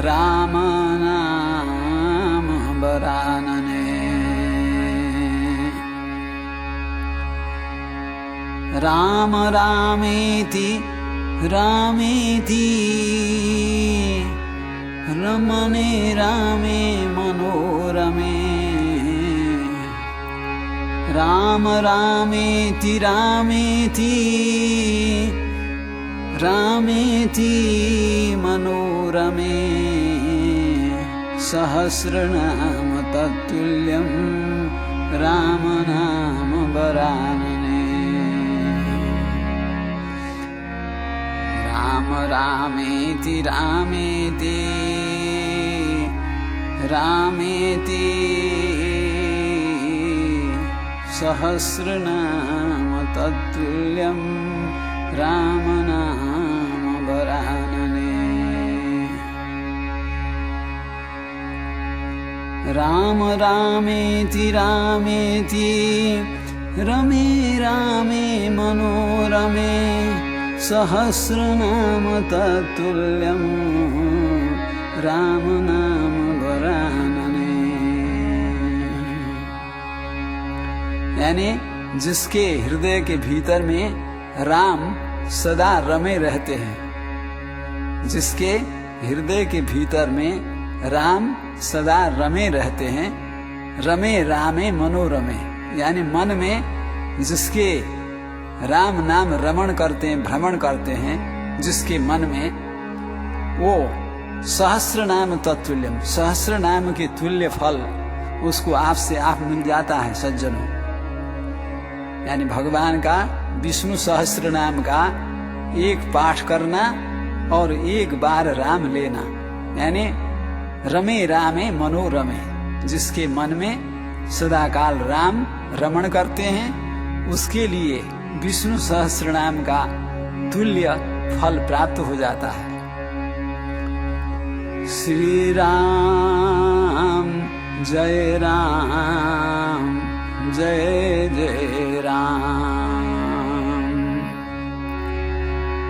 राम नाम वरानने। राम रामेति रामेति रमणे रामे मनोरमे। राम रामेति रामेति रामेति मनोरमे। सहस्रनाम तत्तुल्यं राम नाम वरानने। राम रामेति रामेति रामेति सहस्रनाम तत्तुल्यं राम नाम वरानने। राम रामेति रामेति रमे रामे मनोरमे। सहस्रनाम तत्तुल्यं राम नाम वरानने। यानी जिसके हृदय के भीतर में राम सदा रमे रहते हैं, जिसके हृदय के भीतर में राम सदा रमे रहते हैं। रमे रामे मनोरमे, यानी मन में जिसके राम नाम रमण करते हैं, भ्रमण करते हैं, जिसके मन में, वो सहस्र नाम तत्तुल्यम, सहस्र नाम के तुल्य फल उसको आपसे आप मिल जाता है सज्जनों। यानी भगवान का विष्णु सहस्र नाम का एक पाठ करना और एक बार राम लेना, यानी रमे रामे मनोरमे। जिसके मन में सदाकाल राम रमण करते हैं, उसके लिए विष्णु सहस्र नाम का तुल्य फल प्राप्त हो जाता है। श्री राम जय राम जय जय राम।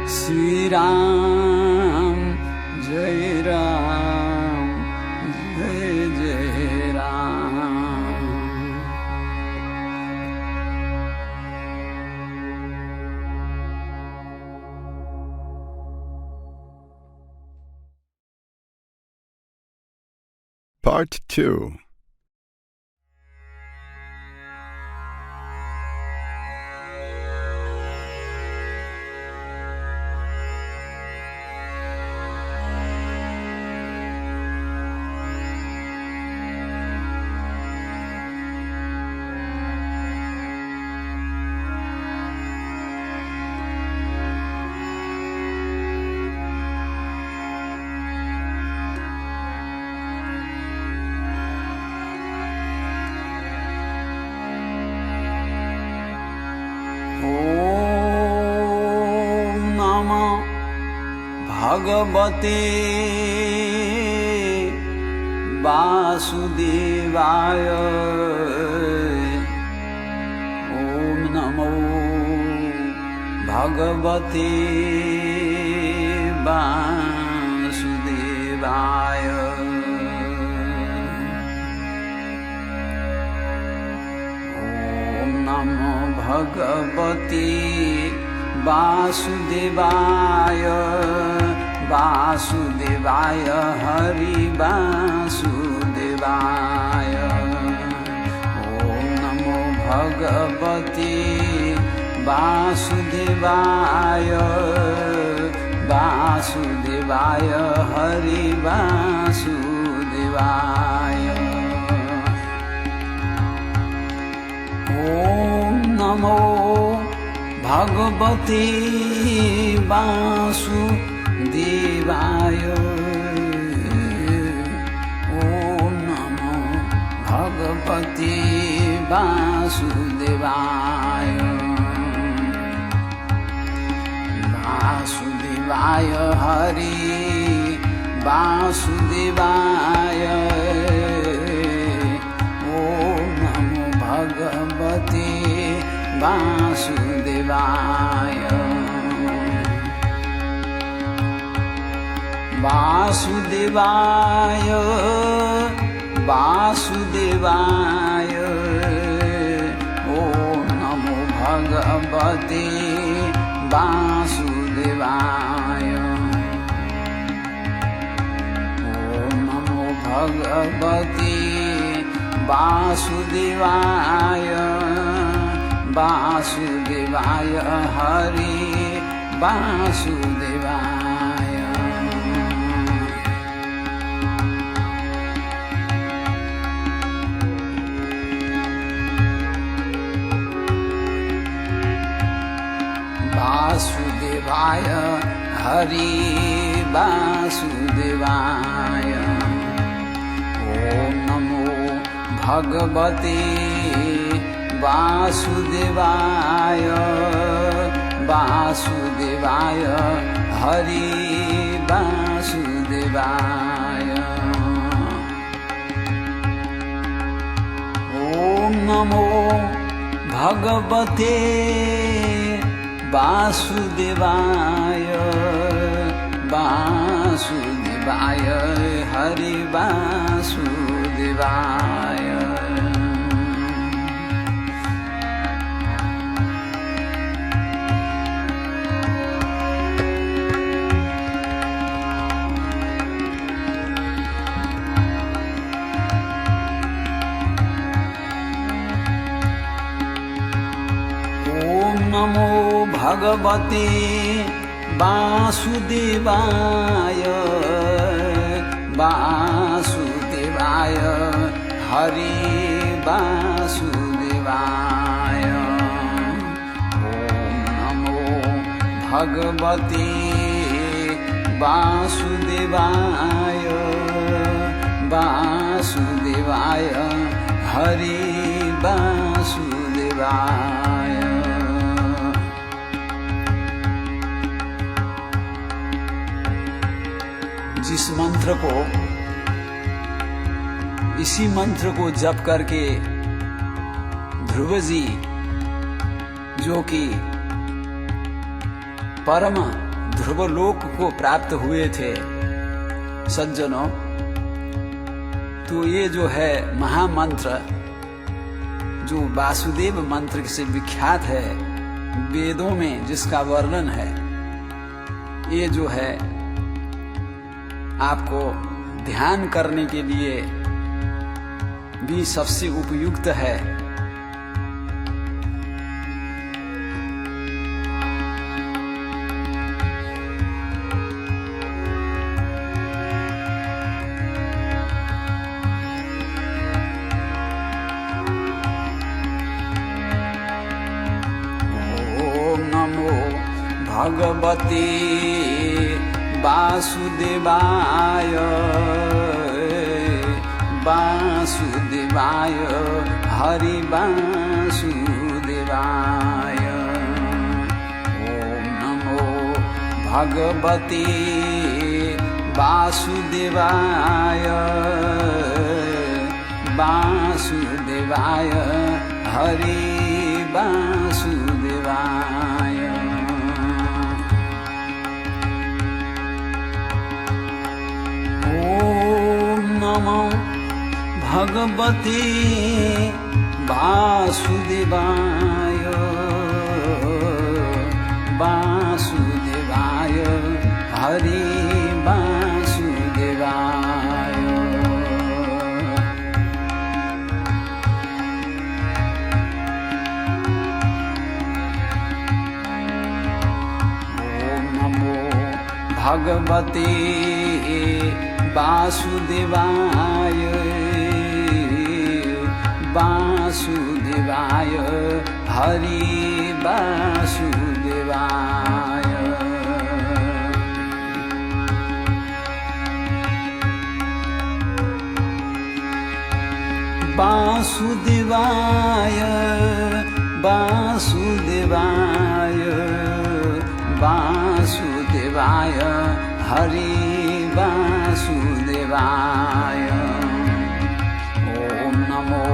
श्री राम जय राम जय जय राम। Part 2. भगवते वासुदेवाय। ओम नमो भगवते वासुदेवाय। ओम नमो भगवते वासुदेवाय। वासुदेवाय हरि वासुदेवाय। ओम नमो भगवते वासुदेवाय। वासुदेवाय हरि वासुदेवाय। ओम नमो भगवते वासुदेवाय। ओम नमो भगवते वासुदेवाय। वासुदेवाय हरि वासुदेवाय। ओम नमो भगवते वासुदेवाय। वासुदेवाय वासुदेवाय। ओम नमो भगवते वासुदेवाय। ओम नमो भगवते वासुदेवाय। वासुदेवाय हरि वासुदेवाय। वासुदेवाय हरि वासुदेवाय। ओम नमो भगवते वासुदेवाय। वासुदेवाय हरि वासुदेवाय। ओम नमो भगवते वासुदेवाय। वासुदेवाय हरि वासुदेवाय। नमो भगवते वासुदेवाय। वासुदेवाय हरि वासुदेवाय। ओम नमो भगवते वासुदेवाय। वासुदेवाय हरि वासुदेवाय। जिस मंत्र को, इसी मंत्र को जप करके ध्रुव जी जो कि परम ध्रुवलोक को प्राप्त हुए थे सज्जनों, तो ये जो है महामंत्र जो वासुदेव मंत्र से विख्यात है, वेदों में जिसका वर्णन है, ये जो है आपको ध्यान करने के लिए भी सबसे उपयुक्त है। ओम नमो भगवते वासुदेवाय। वासुदेवाय हरि वासुदेवाय। ओम नमो भगवते वासुदेवाय वासुदेवाय हरि वासुदेवाय। ॐ नमो भगवते वासुदेवाय वासुदेवाय हरि वासुदेवाय। ॐ नमो भगवते वासुदेवाय वासुदेवाय हरि वासुदेवाय। वासुदेवाय वासुदेवाय वासुदेवाय हरि वासुदेवाय। ॐ नमो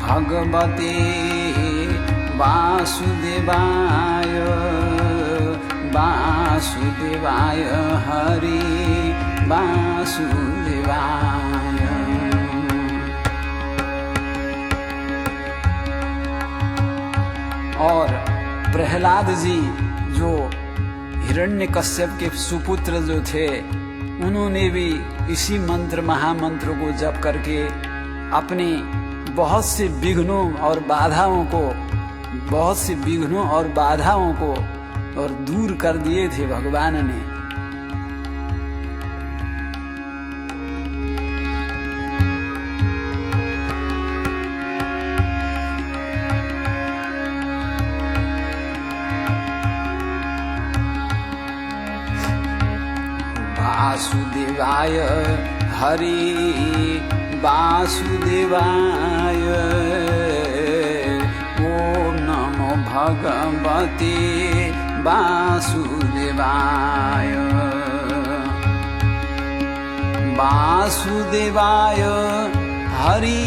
भगवते वासुदेवाय वासुदेवाय हरि वासुदेवाय। और प्रहलाद जी जो हिरण्यकश्यप के सुपुत्र जो थे, उन्होंने भी इसी मंत्र महामंत्र को जप करके अपने बहुत से विघ्नों और बाधाओं को और दूर कर दिए थे भगवान ने। वासुदेवाय हरि वासुदेवाय। ॐ नमो भगवते वासुदेवाय वासुदेवाय हरि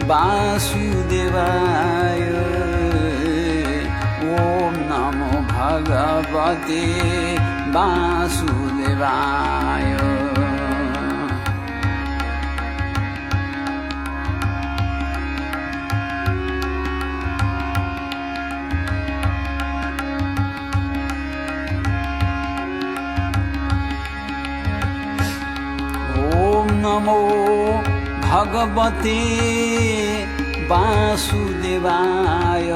वासुदेवाय। ॐ नमो भगवते वासुदेवाय। नमो भगवते वासुदेवाय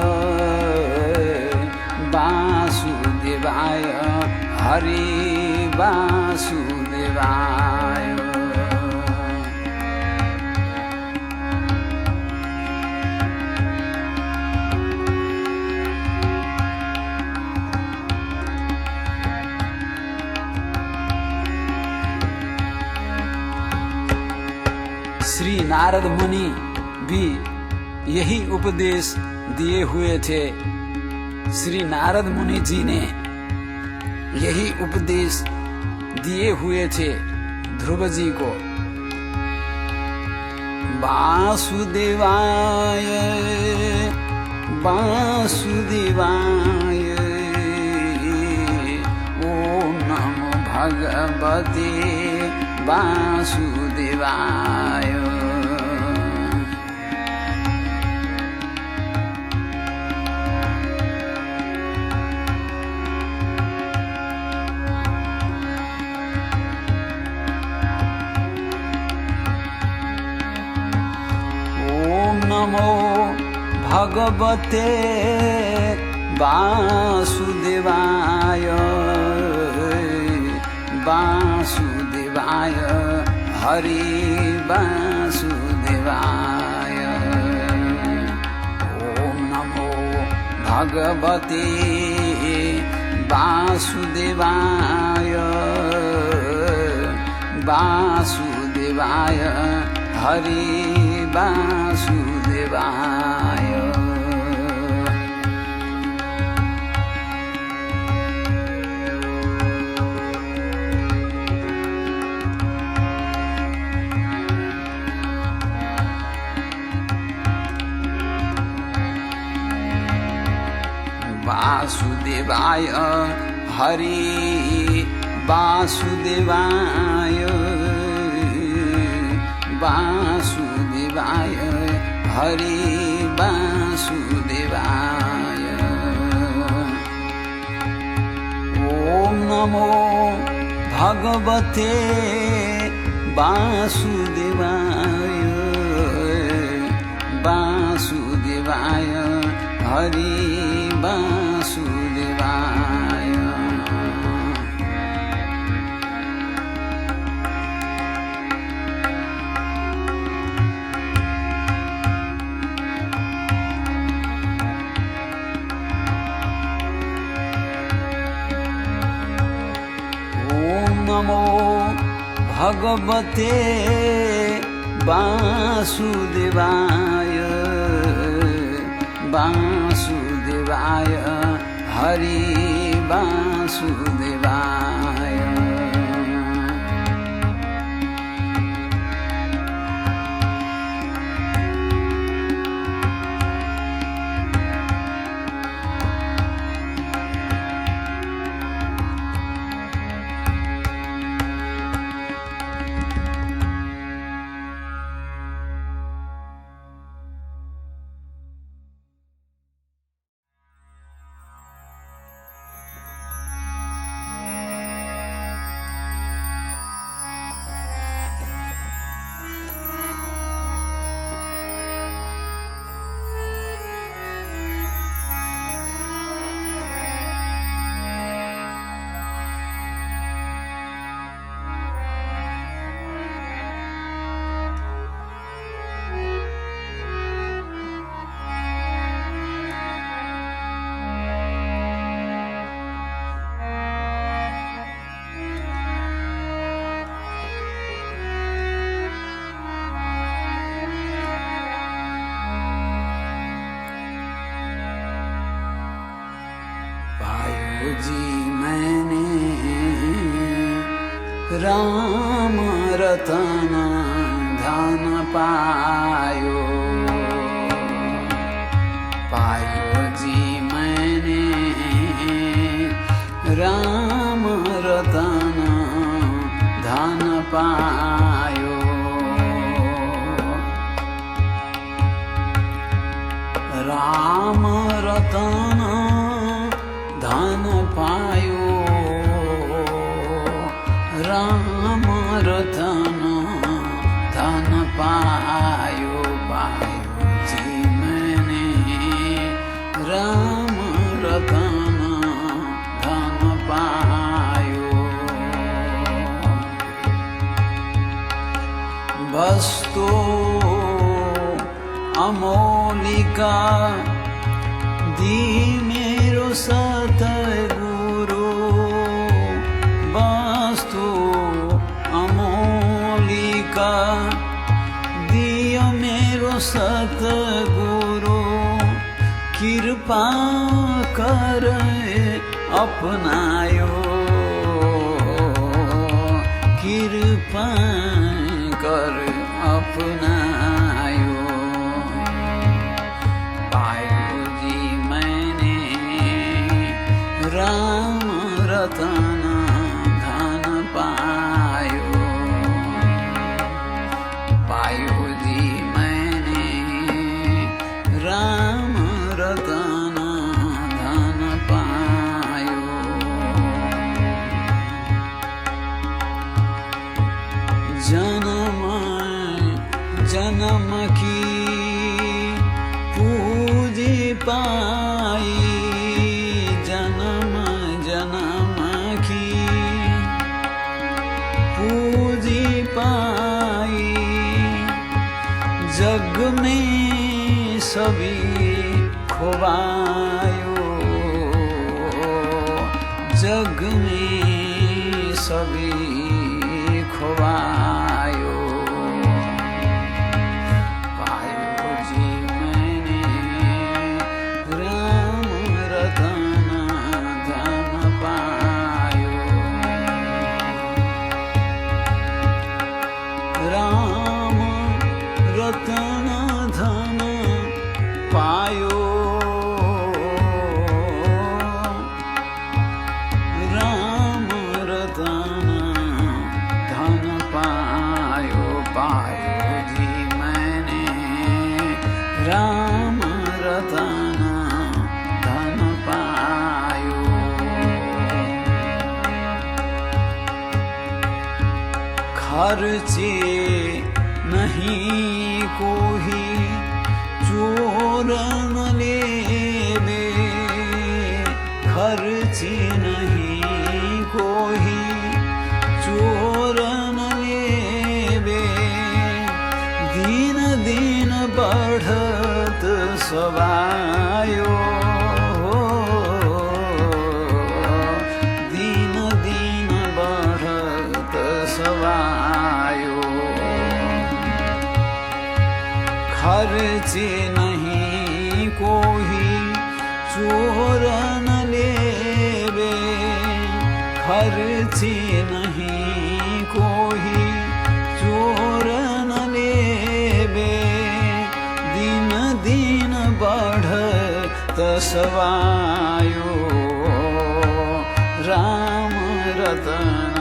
वासुदेवाय हरि वासुदेवाय। श्री नारद मुनि भी यही उपदेश दिए हुए थे। श्री नारद मुनि जी ने यही उपदेश दिए हुए थे ध्रुव जी को। वासुदेवाय वासुदेवाय। ओम नमो भगवते वासुदेवाय। नमो भगवते वासुदेवाय वासुदेवाय हरि वासुदेवाय। ओम नमो भगवते वासुदेवाय वासुदेवाय हरि वासुदेवाय। वासुदेवाय हरि वासुदेवाय वासुदेवाय हरि वासुदेवाय। ओम नमो भगवते वासुदेवाय वासुदेवाय हरि वासुदेवाय। ओम नमो भगवते वासुदेवाय वासुदेवाय हरि वासुदेवाय। जी मैंने राम रतन धन पायो पायो जी मैंने राम रतन धन पायो। राम रतन धन पायो राम रतन धन पायो पायो जी मैंने राम रतन धन पायो। वस्तु अमौलिका दी मेरो सतगुरु वस्तु अमौलिका दियो मेरो सतगुरु कृपा कर अपनायो कृपा कर अपनायो। राम रतन धन पायो पायो जी मैंने राम रतन धन पायो। जन्म जन्म की पूजी पाई पूजी पाई जग में सभी खोवायो जग में सभी खोवायो। पायो जी मैंने राम रतन धन पायो राम रतन धन पायो खर्चे नहीं कोही चोर न लेवे, खर्चे नहीं कोही चोर न लेवे, दिन दिन बढ़त सवायो, दिन दिन बढ़त सवायो, खर्चे नहीं कोही चोर न लेवे, खर्चे नहीं कोही चोर न लेवे, दिन दिन बढ़त सवायो, राम रतन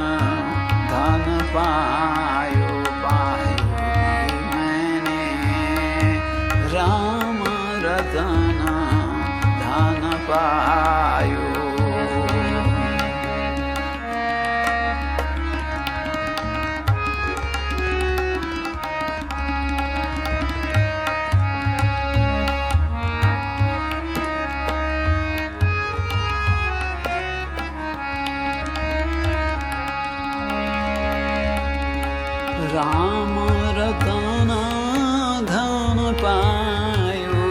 धन पायो पायो मैंने, राम रतन धन पायो। राम रतन धन पायो,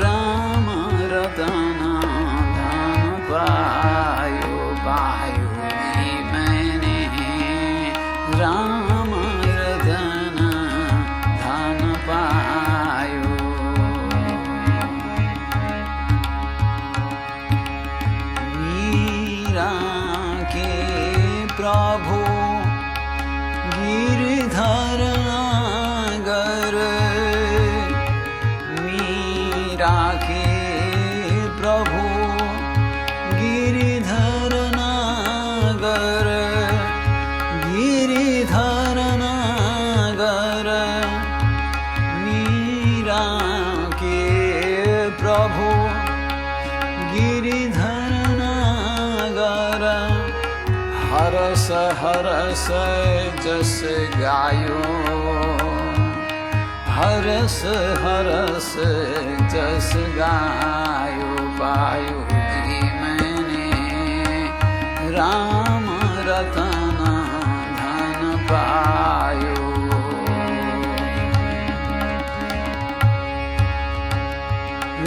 राम रतन धन पायो पायो जी मैंने, राम रतन धन पायो। मीरा के प्रभु गिरधर नागर, मीरा के प्रभु गिरधर नागर, गिरधर नागर, मीरा के प्रभु गिरधर नागर, हरस हरस जस गायो, हरस हरस जस गायो पायो जी मैंने, राम रतन धन पायो,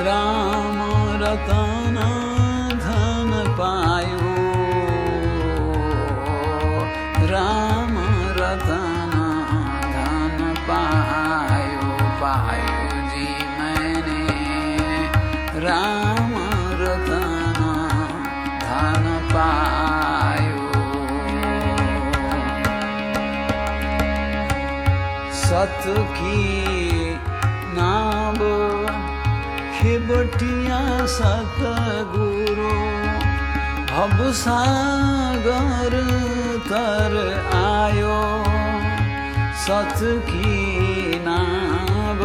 राम रतन धन पायो, राम रतन धन पायो पायो जी मैंने, राम रतन धन पायो। सत की नाव खिबटिया सतगुरु, भवसागर तर आयो, सत की नाव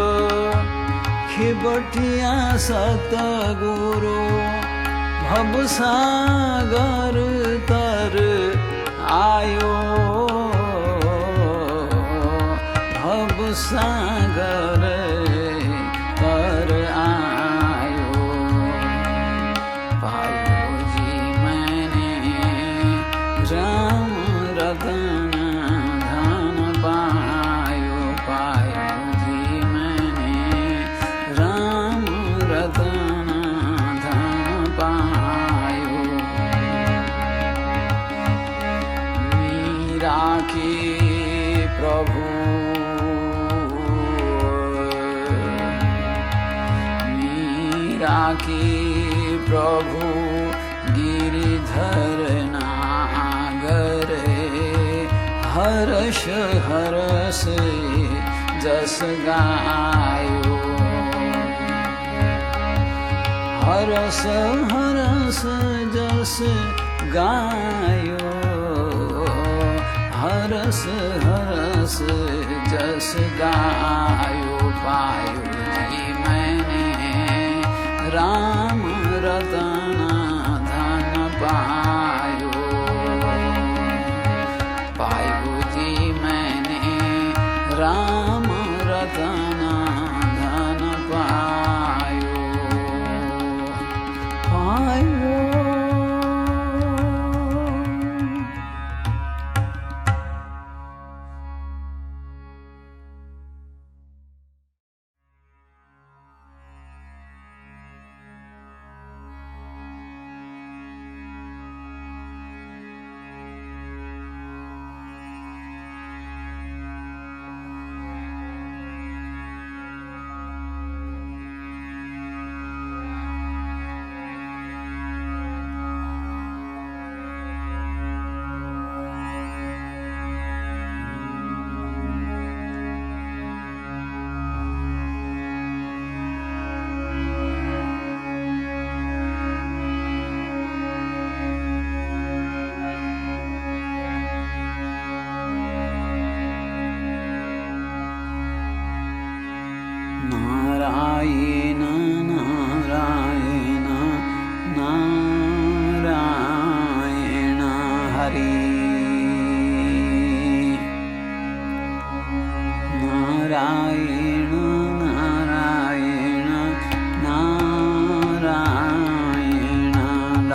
खिबटिया सतगुरु, भवसागर तर आयो, भवसागर तर आयो पायो जी मैंने, राम रतन धन पायो पायो जी मैंने, राम रतन धन पायो। मीरा के प्रभु मीरा के प्रभु गिरिधर नागर, हर्ष हरस जस गायो, हरस हरस जस गायो, हरस हरस जस गायो पायो जी मैंने, राम रतन धन पायो।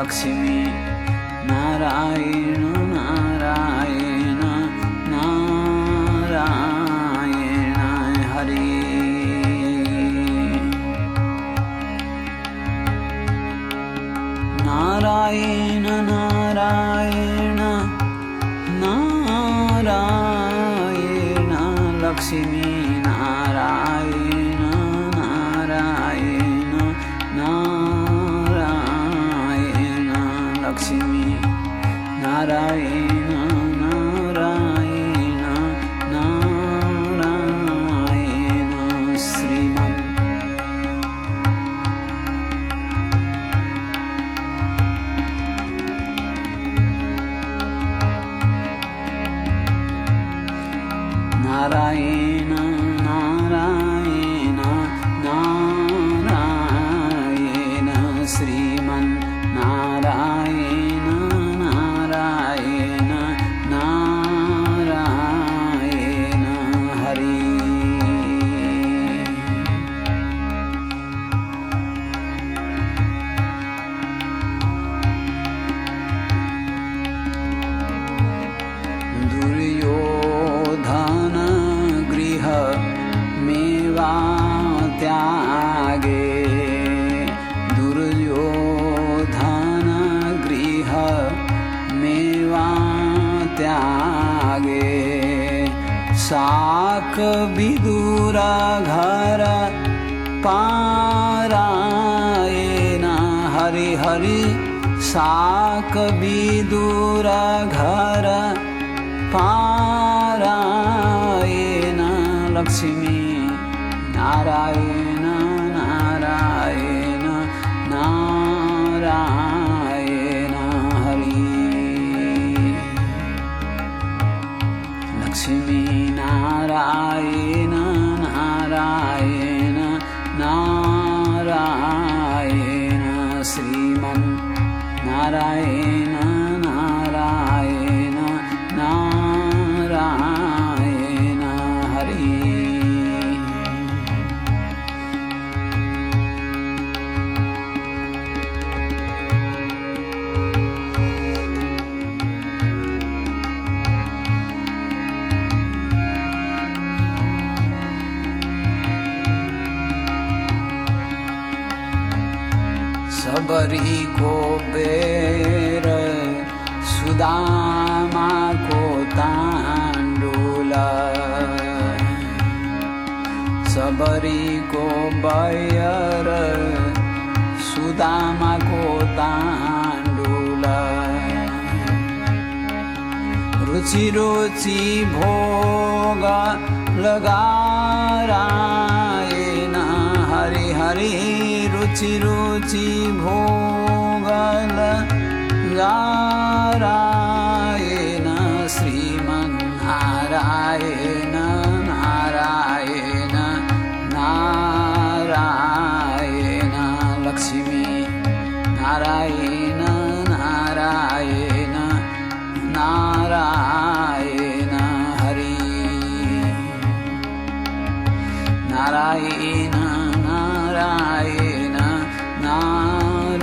लक्ष्मी नारायण नारायण नारायण हरि नारायण नारायण नारायण लक्ष्मी नारायण नारायण नारायण लक्ष्मी नारायण नारायण नारायण श्रीमन् नारायण नारायण नारायण श्रीमन् नारायण नारायण नारायण हरि दुर्योधन गृह मेवा त्यागे दुर्योधन गृह मेवा त्यागे शाक विदुर घर पारायण हरि हरि शाक विदुर घर पारायण लक्ष्मी नारायण नारायण नारायण हरि लक्ष्मी नारायण नारायण नारायण श्रीमन् नारायण नारायण नारायण हरि सबरी को बेर सुदामा को तांडूल सबरी को बैर सुदामा को तांडूल रुचि रुचि भोग लगारायण हरि हरि रुचि रुचि भोग लगारायण श्रीमन् नारायण नारायण नारायण लक्ष्मी नारायण नारायण नारायण हरि नारायण नारायण नारायण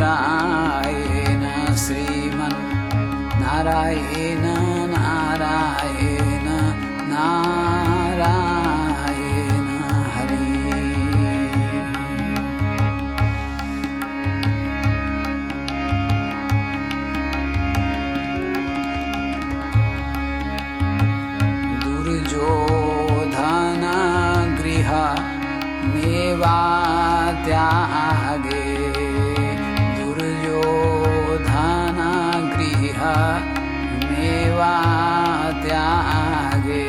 श्रीमन् नारायण नारायण नारायण हरि दुर्योधन गृह मेवा त्यागे दुर्योधन गृह मेवा त्यागे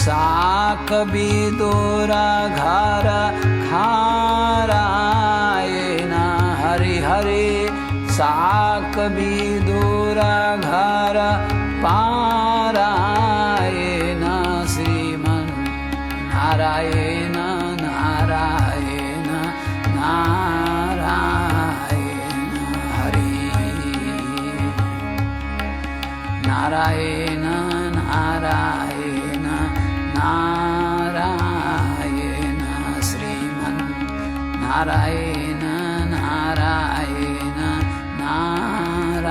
शाक विदुर घर खारायण हरि हरि शाक विदुर घर पारायण श्रीमन् नारायण नारायण नारायण हरि नारायण नारायण नारायण श्रीमन् Narayan Narayan Narayan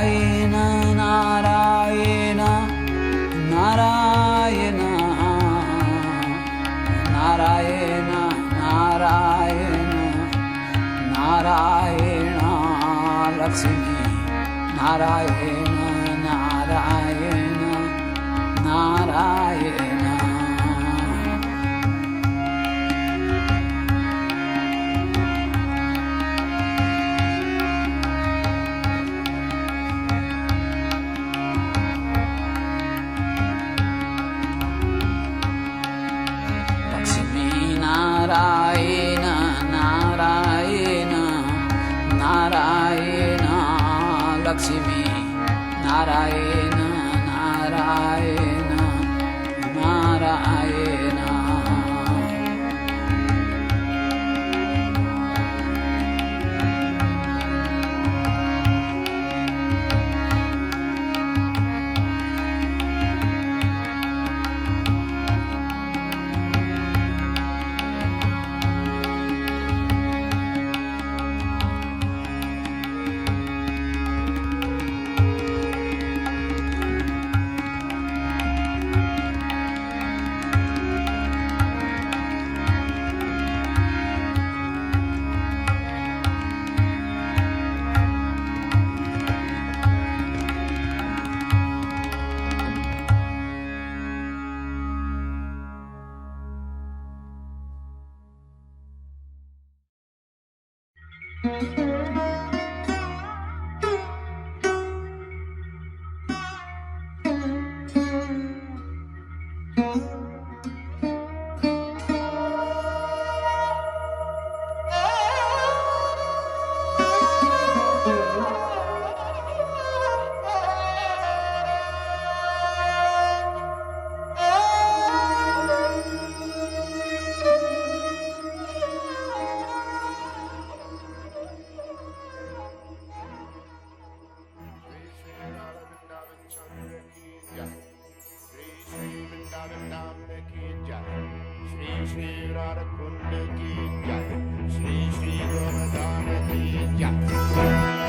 Narayana, Narayana, Narayana, Narayana, Narayana, Narayana, Lakshmi, Narayana, Narayana, Narayana. Narayana, Narayana, Narayana, Lakshmi, Narayana, Narayana, Narayana.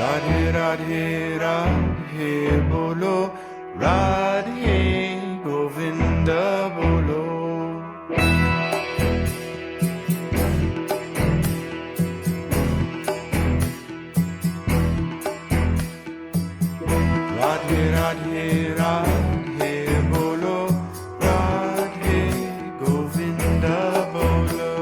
Radhe Radhe Radhe Bolo, Radhe Govinda Bolo. Radhe Radhe Radhe Bolo, Radhe Govinda Bolo.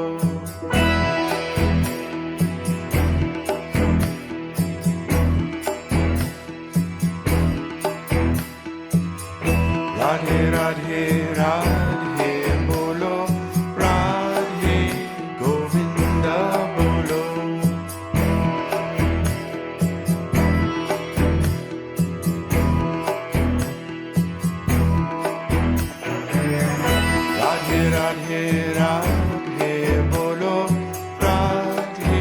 Radhe Radhe Radhe Bolo, Radhe Govinda Bolo. Radhe Radhe Radhe Bolo, Radhe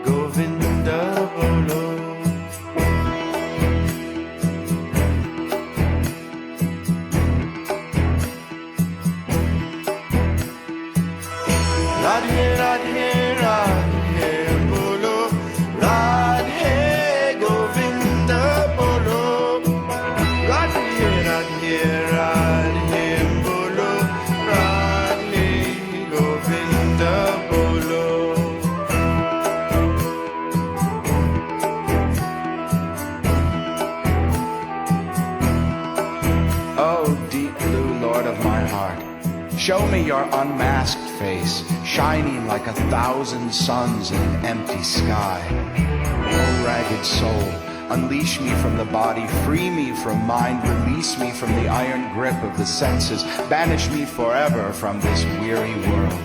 Govinda Bolo. Radhe Radhe Radhe Bolo, Radhe Govinda Bolo. Radhe Radhe Radhe Bolo, Radhe Govinda Bolo. Oh, deep blue Lord of my heart, show me your unmasked face, shining like 1,000 suns in an empty sky. Oh, ragged soul, unleash me from the body, free me from mind, release me from the iron grip of the senses, banish me forever from this weary world.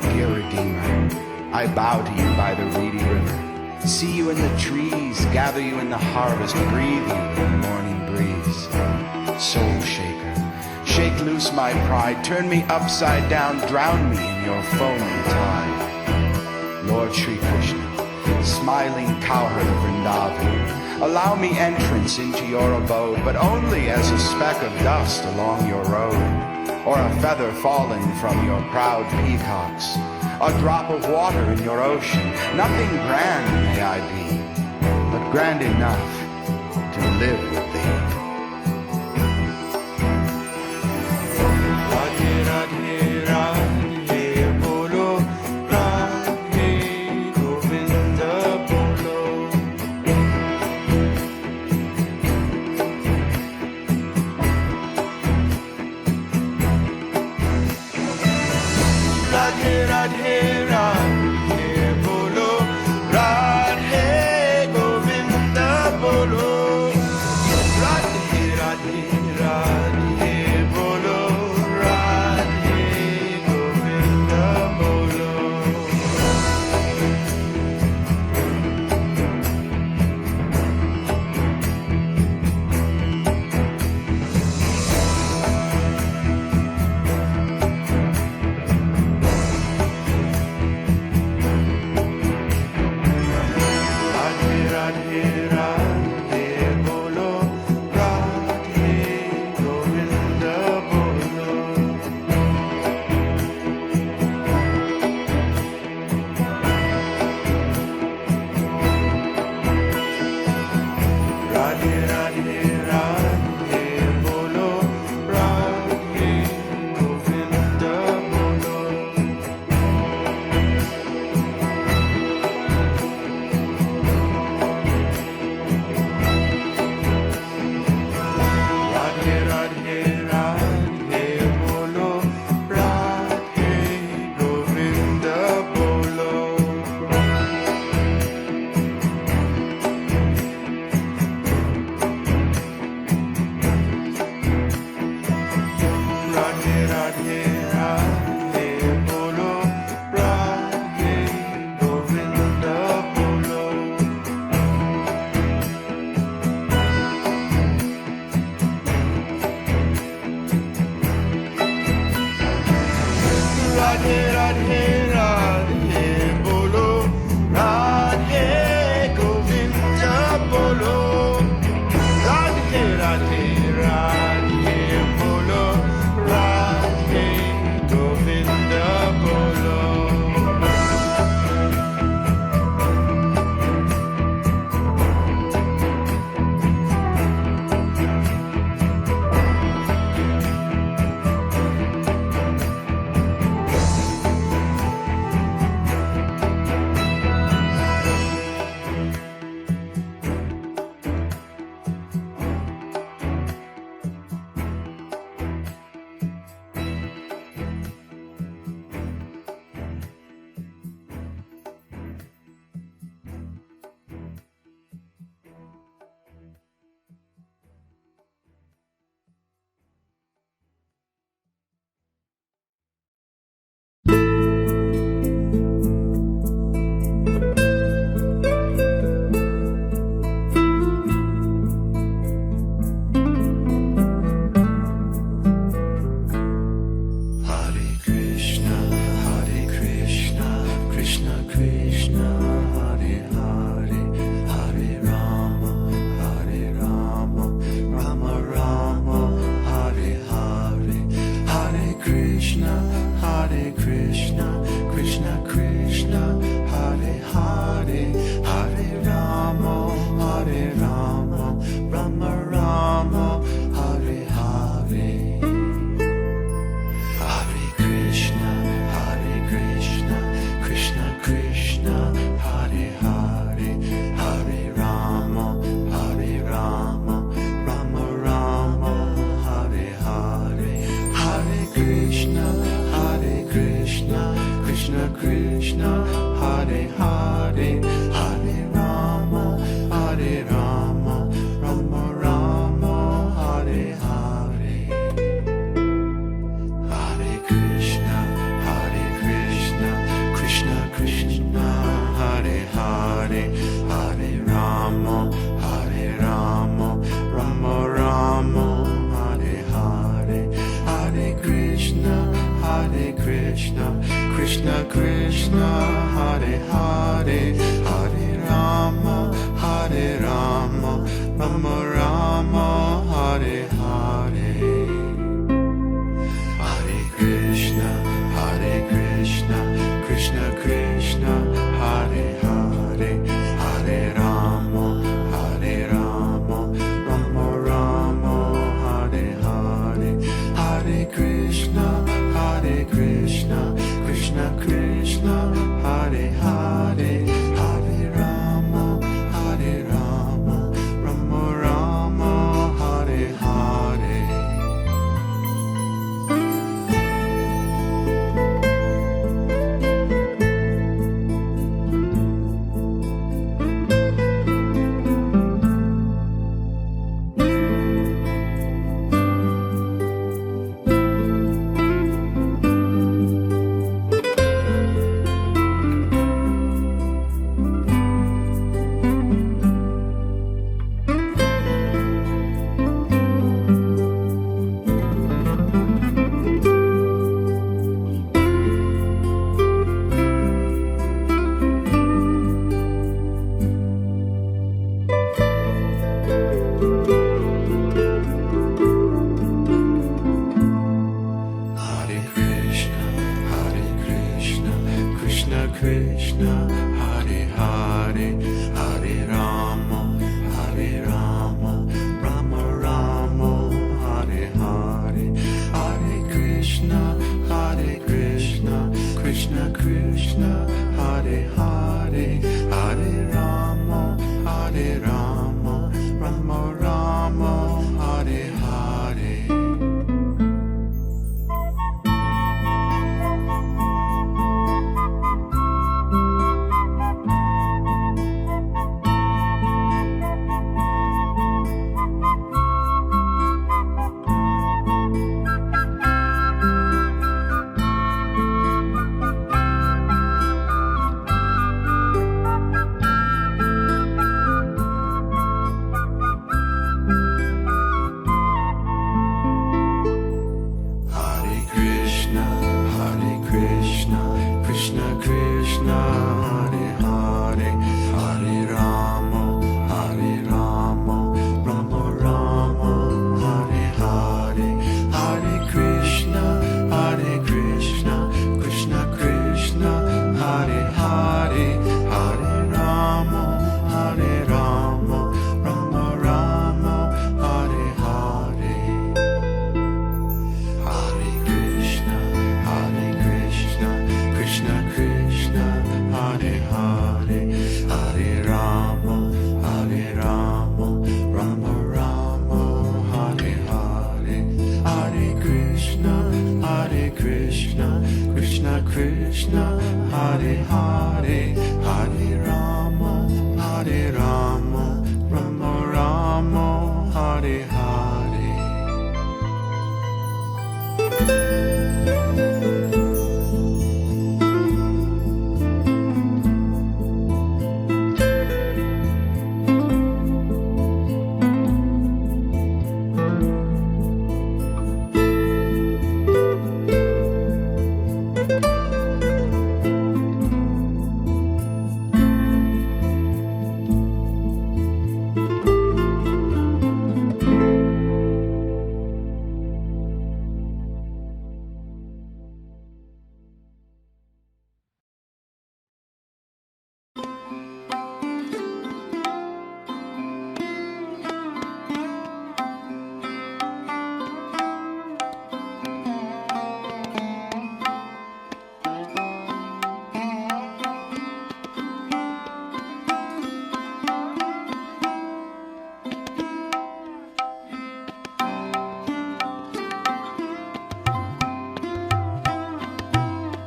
Dear Redeemer, I bow to you by the reedy river, see you in the trees, gather you in the harvest, breathe you in the morning breeze. Soul shaker, shake loose my pride, turn me upside down, drown me in your foaming tide. Lord Shri Krishna, smiling cowherd of Vrindavan, allow me entrance into your abode, but only as a speck of dust along your road, or a feather fallen from your proud peacocks, a drop of water in your ocean. Nothing grand may I be, but grand enough to live with thee. Radhe Radhe Radhe bolo, Radhe Govinda bolo. Radhe Radhe Radhe bolo, Radhe Govinda bolo. Radhe Radhe Radhe bolo, Radhe Govinda bolo. Radhe Radhe Radhe bolo, Radhe Govinda bolo. Radhe Radhe Radhe bolo, Radhe Govinda bolo. Radhe Radhe Radhe bolo, Radhe Govinda bolo. Radhe Radhe Radhe bolo, Radhe Govinda bolo. Radhe Radhe Radhe bolo, Radhe Govinda bolo. Radhe Radhe Radhe bolo, Radhe Govinda bolo. Hare Krishna, Krishna Krishna, Hare Hare, Hare Rama, Rama Rama, Hare Hare. Hare Krishna, Krishna Krishna, Hare Hare, Hare Rama, Rama Rama, Hare Hare. Hare Krishna, Krishna Krishna, Hare Hare, Hare Rama, Rama Rama, Hare Hare. Hare Krishna, Krishna Krishna, Hare Hare, Hare Rama, Rama Rama, Hare Hare. Hare Krishna, Krishna Krishna, Hare Hare, Hare Rama, Rama Rama, Hare Hare. Hare Krishna, Krishna Krishna, Hare Hare, Hare Rama, Rama Rama, Hare Hare. Hare Krishna, Krishna Krishna, Hare Hare, Hare Rama, Rama, Rama Rama, Hare Hare, Hare Krishna, Krishna Krishna, Hare Hare, Hare Rama, Rama Rama, Hare Hare.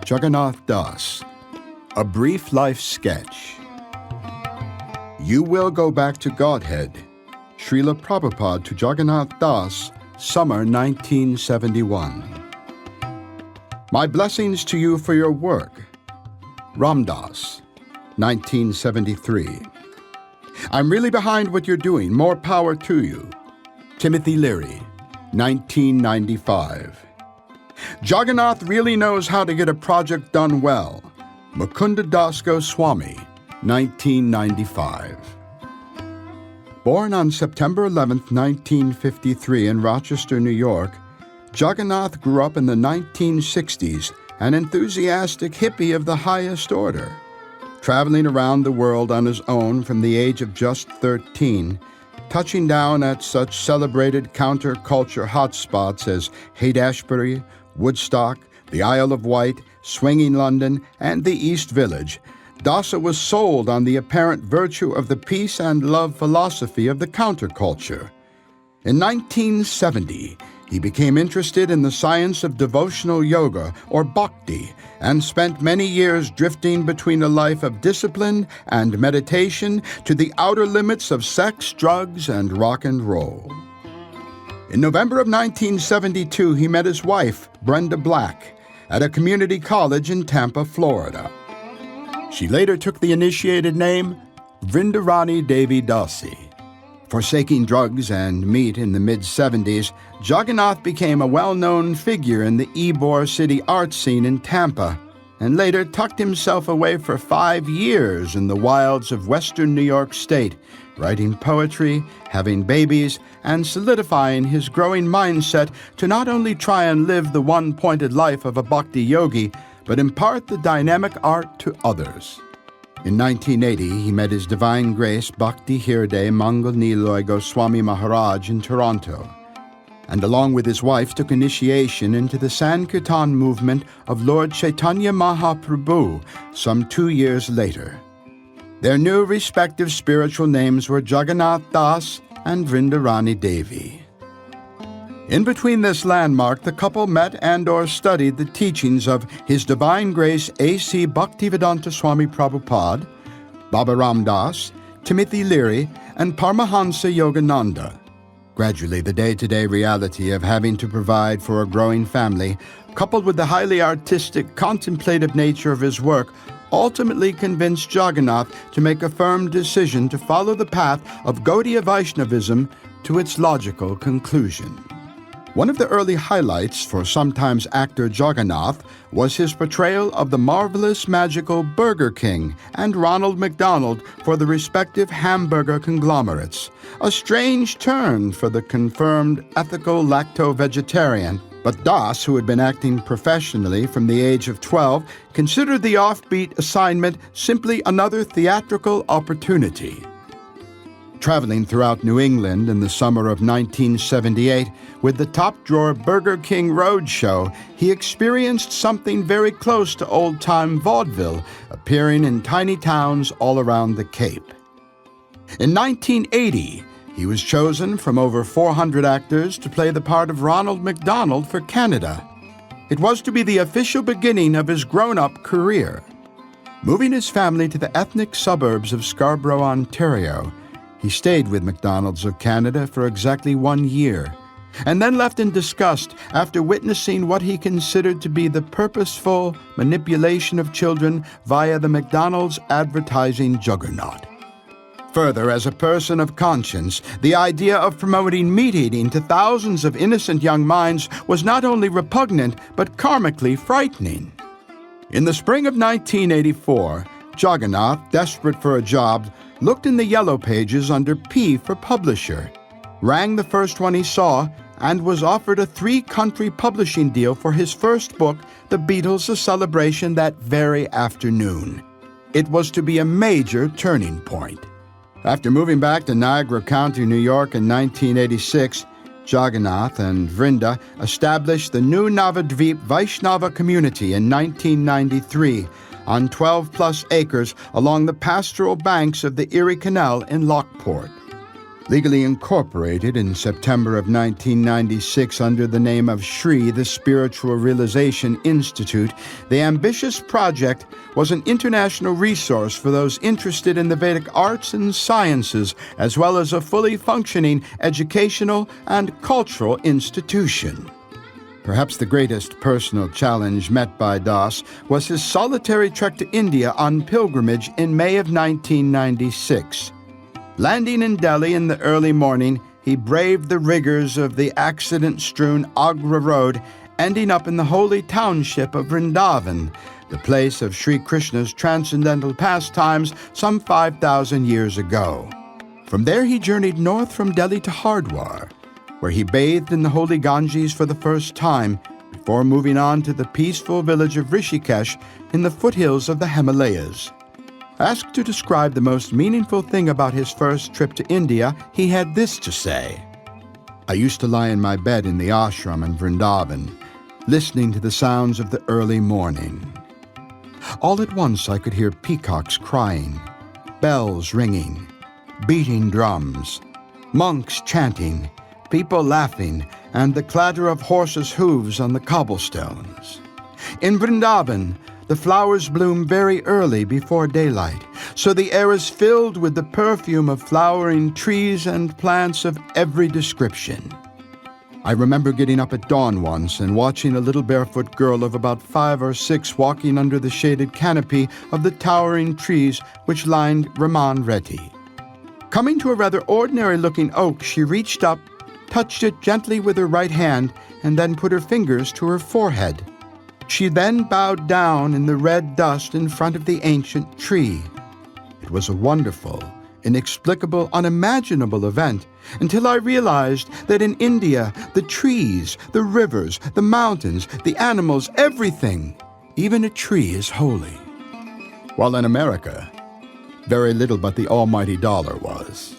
Jagannath Das, A Brief Life Sketch. You Will Go Back to Godhead, Srila Prabhupada to Jagannath Das, Summer 1971. My blessings to you for your work. Ramdas, 1973. I'm really behind what you're doing. More power to you. Timothy Leary, 1995. Jagannath really knows how to get a project done well. Mukunda Das Goswami, 1995. Born on September 11, 1953 in Rochester, New York, Jagannath grew up in the 1960s, an enthusiastic hippie of the highest order. Traveling around the world on his own from the age of just 13, touching down at such celebrated counterculture hotspots as Haight-Ashbury, Woodstock, the Isle of Wight, swinging London, and the East Village, Dasa was sold on the apparent virtue of the peace and love philosophy of the counterculture. In 1970, he became interested in the science of devotional yoga, or bhakti, and spent many years drifting between a life of discipline and meditation to the outer limits of sex, drugs, and rock and roll. In November of 1972, he met his wife, Brenda Black, at a community college in Tampa, Florida. She later took the initiated name Vrindarani Devi Dasi. Forsaking drugs and meat in the mid-70s, Jagannath became a well-known figure in the Ybor City art scene in Tampa, and later tucked himself away for 5 years in the wilds of western New York State, writing poetry, having babies, and solidifying his growing mindset to not only try and live the one-pointed life of a bhakti yogi, but impart the dynamic art to others. In 1980, he met His Divine Grace Bhakti Hirde Mangal Niloy Goswami Maharaj in Toronto, and along with his wife took initiation into the Sankirtan movement of Lord Chaitanya Mahaprabhu some 2 years later. Their new respective spiritual names were Jagannath Das and Vrindarani Devi. In between this landmark, the couple met and/or studied the teachings of His Divine Grace A.C. Bhaktivedanta Swami Prabhupada, Baba Ram Das, Timothy Leary, and Paramahansa Yogananda. Gradually, the day-to-day reality of having to provide for a growing family, coupled with the highly artistic, contemplative nature of his work, ultimately convinced Jagannath to make a firm decision to follow the path of Gaudiya Vaishnavism to its logical conclusion. One of the early highlights for sometimes actor Jagannath was his portrayal of the marvelous, magical Burger King and Ronald McDonald for the respective hamburger conglomerates, a strange turn for the confirmed ethical lacto-vegetarian. But Das, who had been acting professionally from the age of 12, considered the offbeat assignment simply another theatrical opportunity. Traveling throughout New England in the summer of 1978 with the top-drawer Burger King Roadshow, he experienced something very close to old-time vaudeville, appearing in tiny towns all around the Cape. In 1980, he was chosen from over 400 actors to play the part of Ronald MacDonald for Canada. It was to be the official beginning of his grown-up career. Moving his family to the ethnic suburbs of Scarborough, Ontario, he stayed with MacDonald's of Canada for exactly 1 year, and then left in disgust after witnessing what he considered to be the purposeful manipulation of children via the McDonald's advertising juggernaut. Further, as a person of conscience, the idea of promoting meat eating to thousands of innocent young minds was not only repugnant, but karmically frightening. In the spring of 1984, Jagannatha, desperate for a job, looked in the yellow pages under P for publisher, rang the first one he saw, and was offered a 3-country publishing deal for his first book, The Beatles: A Celebration, that very afternoon. It was to be a major turning point. After moving back to Niagara County, New York in 1986, Jagannatha and Vrinda established the new Navadvip Vaishnava community in 1993 on 12-plus acres along the pastoral banks of the Erie Canal in Lockport. Legally incorporated in September of 1996 under the name of Shri, the Spiritual Realization Institute, the ambitious project was an international resource for those interested in the Vedic arts and sciences, as well as a fully functioning educational and cultural institution. Perhaps the greatest personal challenge met by Das was his solitary trek to India on pilgrimage in May of 1996. Landing in Delhi in the early morning, he braved the rigors of the accident-strewn Agra road, ending up in the holy township of Vrindavan, the place of Sri Krishna's transcendental pastimes some 5,000 years ago. From there he journeyed north from Delhi to Hardwar, where he bathed in the holy Ganges for the first time, before moving on to the peaceful village of Rishikesh in the foothills of the Himalayas. Asked to describe the most meaningful thing about his first trip to India, he had this to say: "I used to lie in my bed in the ashram in Vrindavan, listening to the sounds of the early morning. All at once I could hear peacocks crying, bells ringing, beating drums, monks chanting, people laughing, and the clatter of horses' hooves on the cobblestones. In Vrindavan, the flowers bloom very early before daylight, so the air is filled with the perfume of flowering trees and plants of every description. I remember getting up at dawn once and watching a little barefoot girl of about 5 or 6 walking under the shaded canopy of the towering trees which lined Raman Reddy. Coming to a rather ordinary-looking oak, she reached up, touched it gently with her right hand, and then put her fingers to her forehead. She then bowed down in the red dust in front of the ancient tree. It was a wonderful, inexplicable, unimaginable event, until I realized that in India, the trees, the rivers, the mountains, the animals, everything, even a tree is holy. While in America, very little but the almighty dollar was."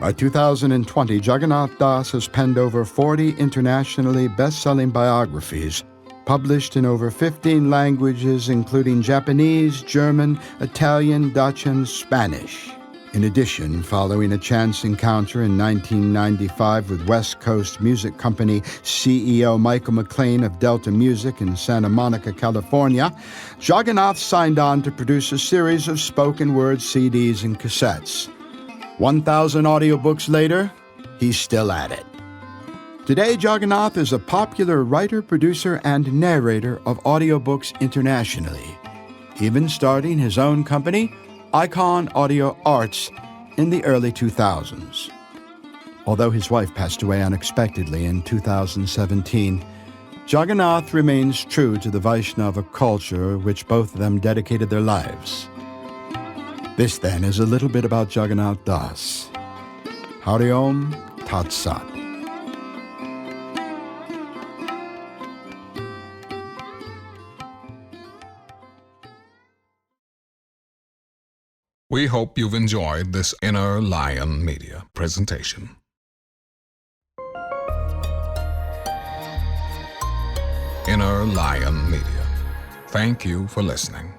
By 2020, Jagannath Das has penned over 40 internationally best-selling biographies, published in over 15 languages, including Japanese, German, Italian, Dutch, and Spanish. In addition, following a chance encounter in 1995 with West Coast music company CEO Michael McLean of Delta Music in Santa Monica, California, Jagannath signed on to produce a series of spoken word CDs and cassettes. 1,000 audiobooks later, he's still at it. Today, Jagannath is a popular writer, producer, and narrator of audiobooks internationally, even starting his own company, Icon Audio Arts, in the early 2000s. Although his wife passed away unexpectedly in 2017, Jagannath remains true to the Vaishnava culture which both of them dedicated their lives. This, then, is a little bit about Jagannath Das. Hari Om Tat Sat. We hope you've enjoyed this Inner Lion Media presentation. Inner Lion Media. Thank you for listening.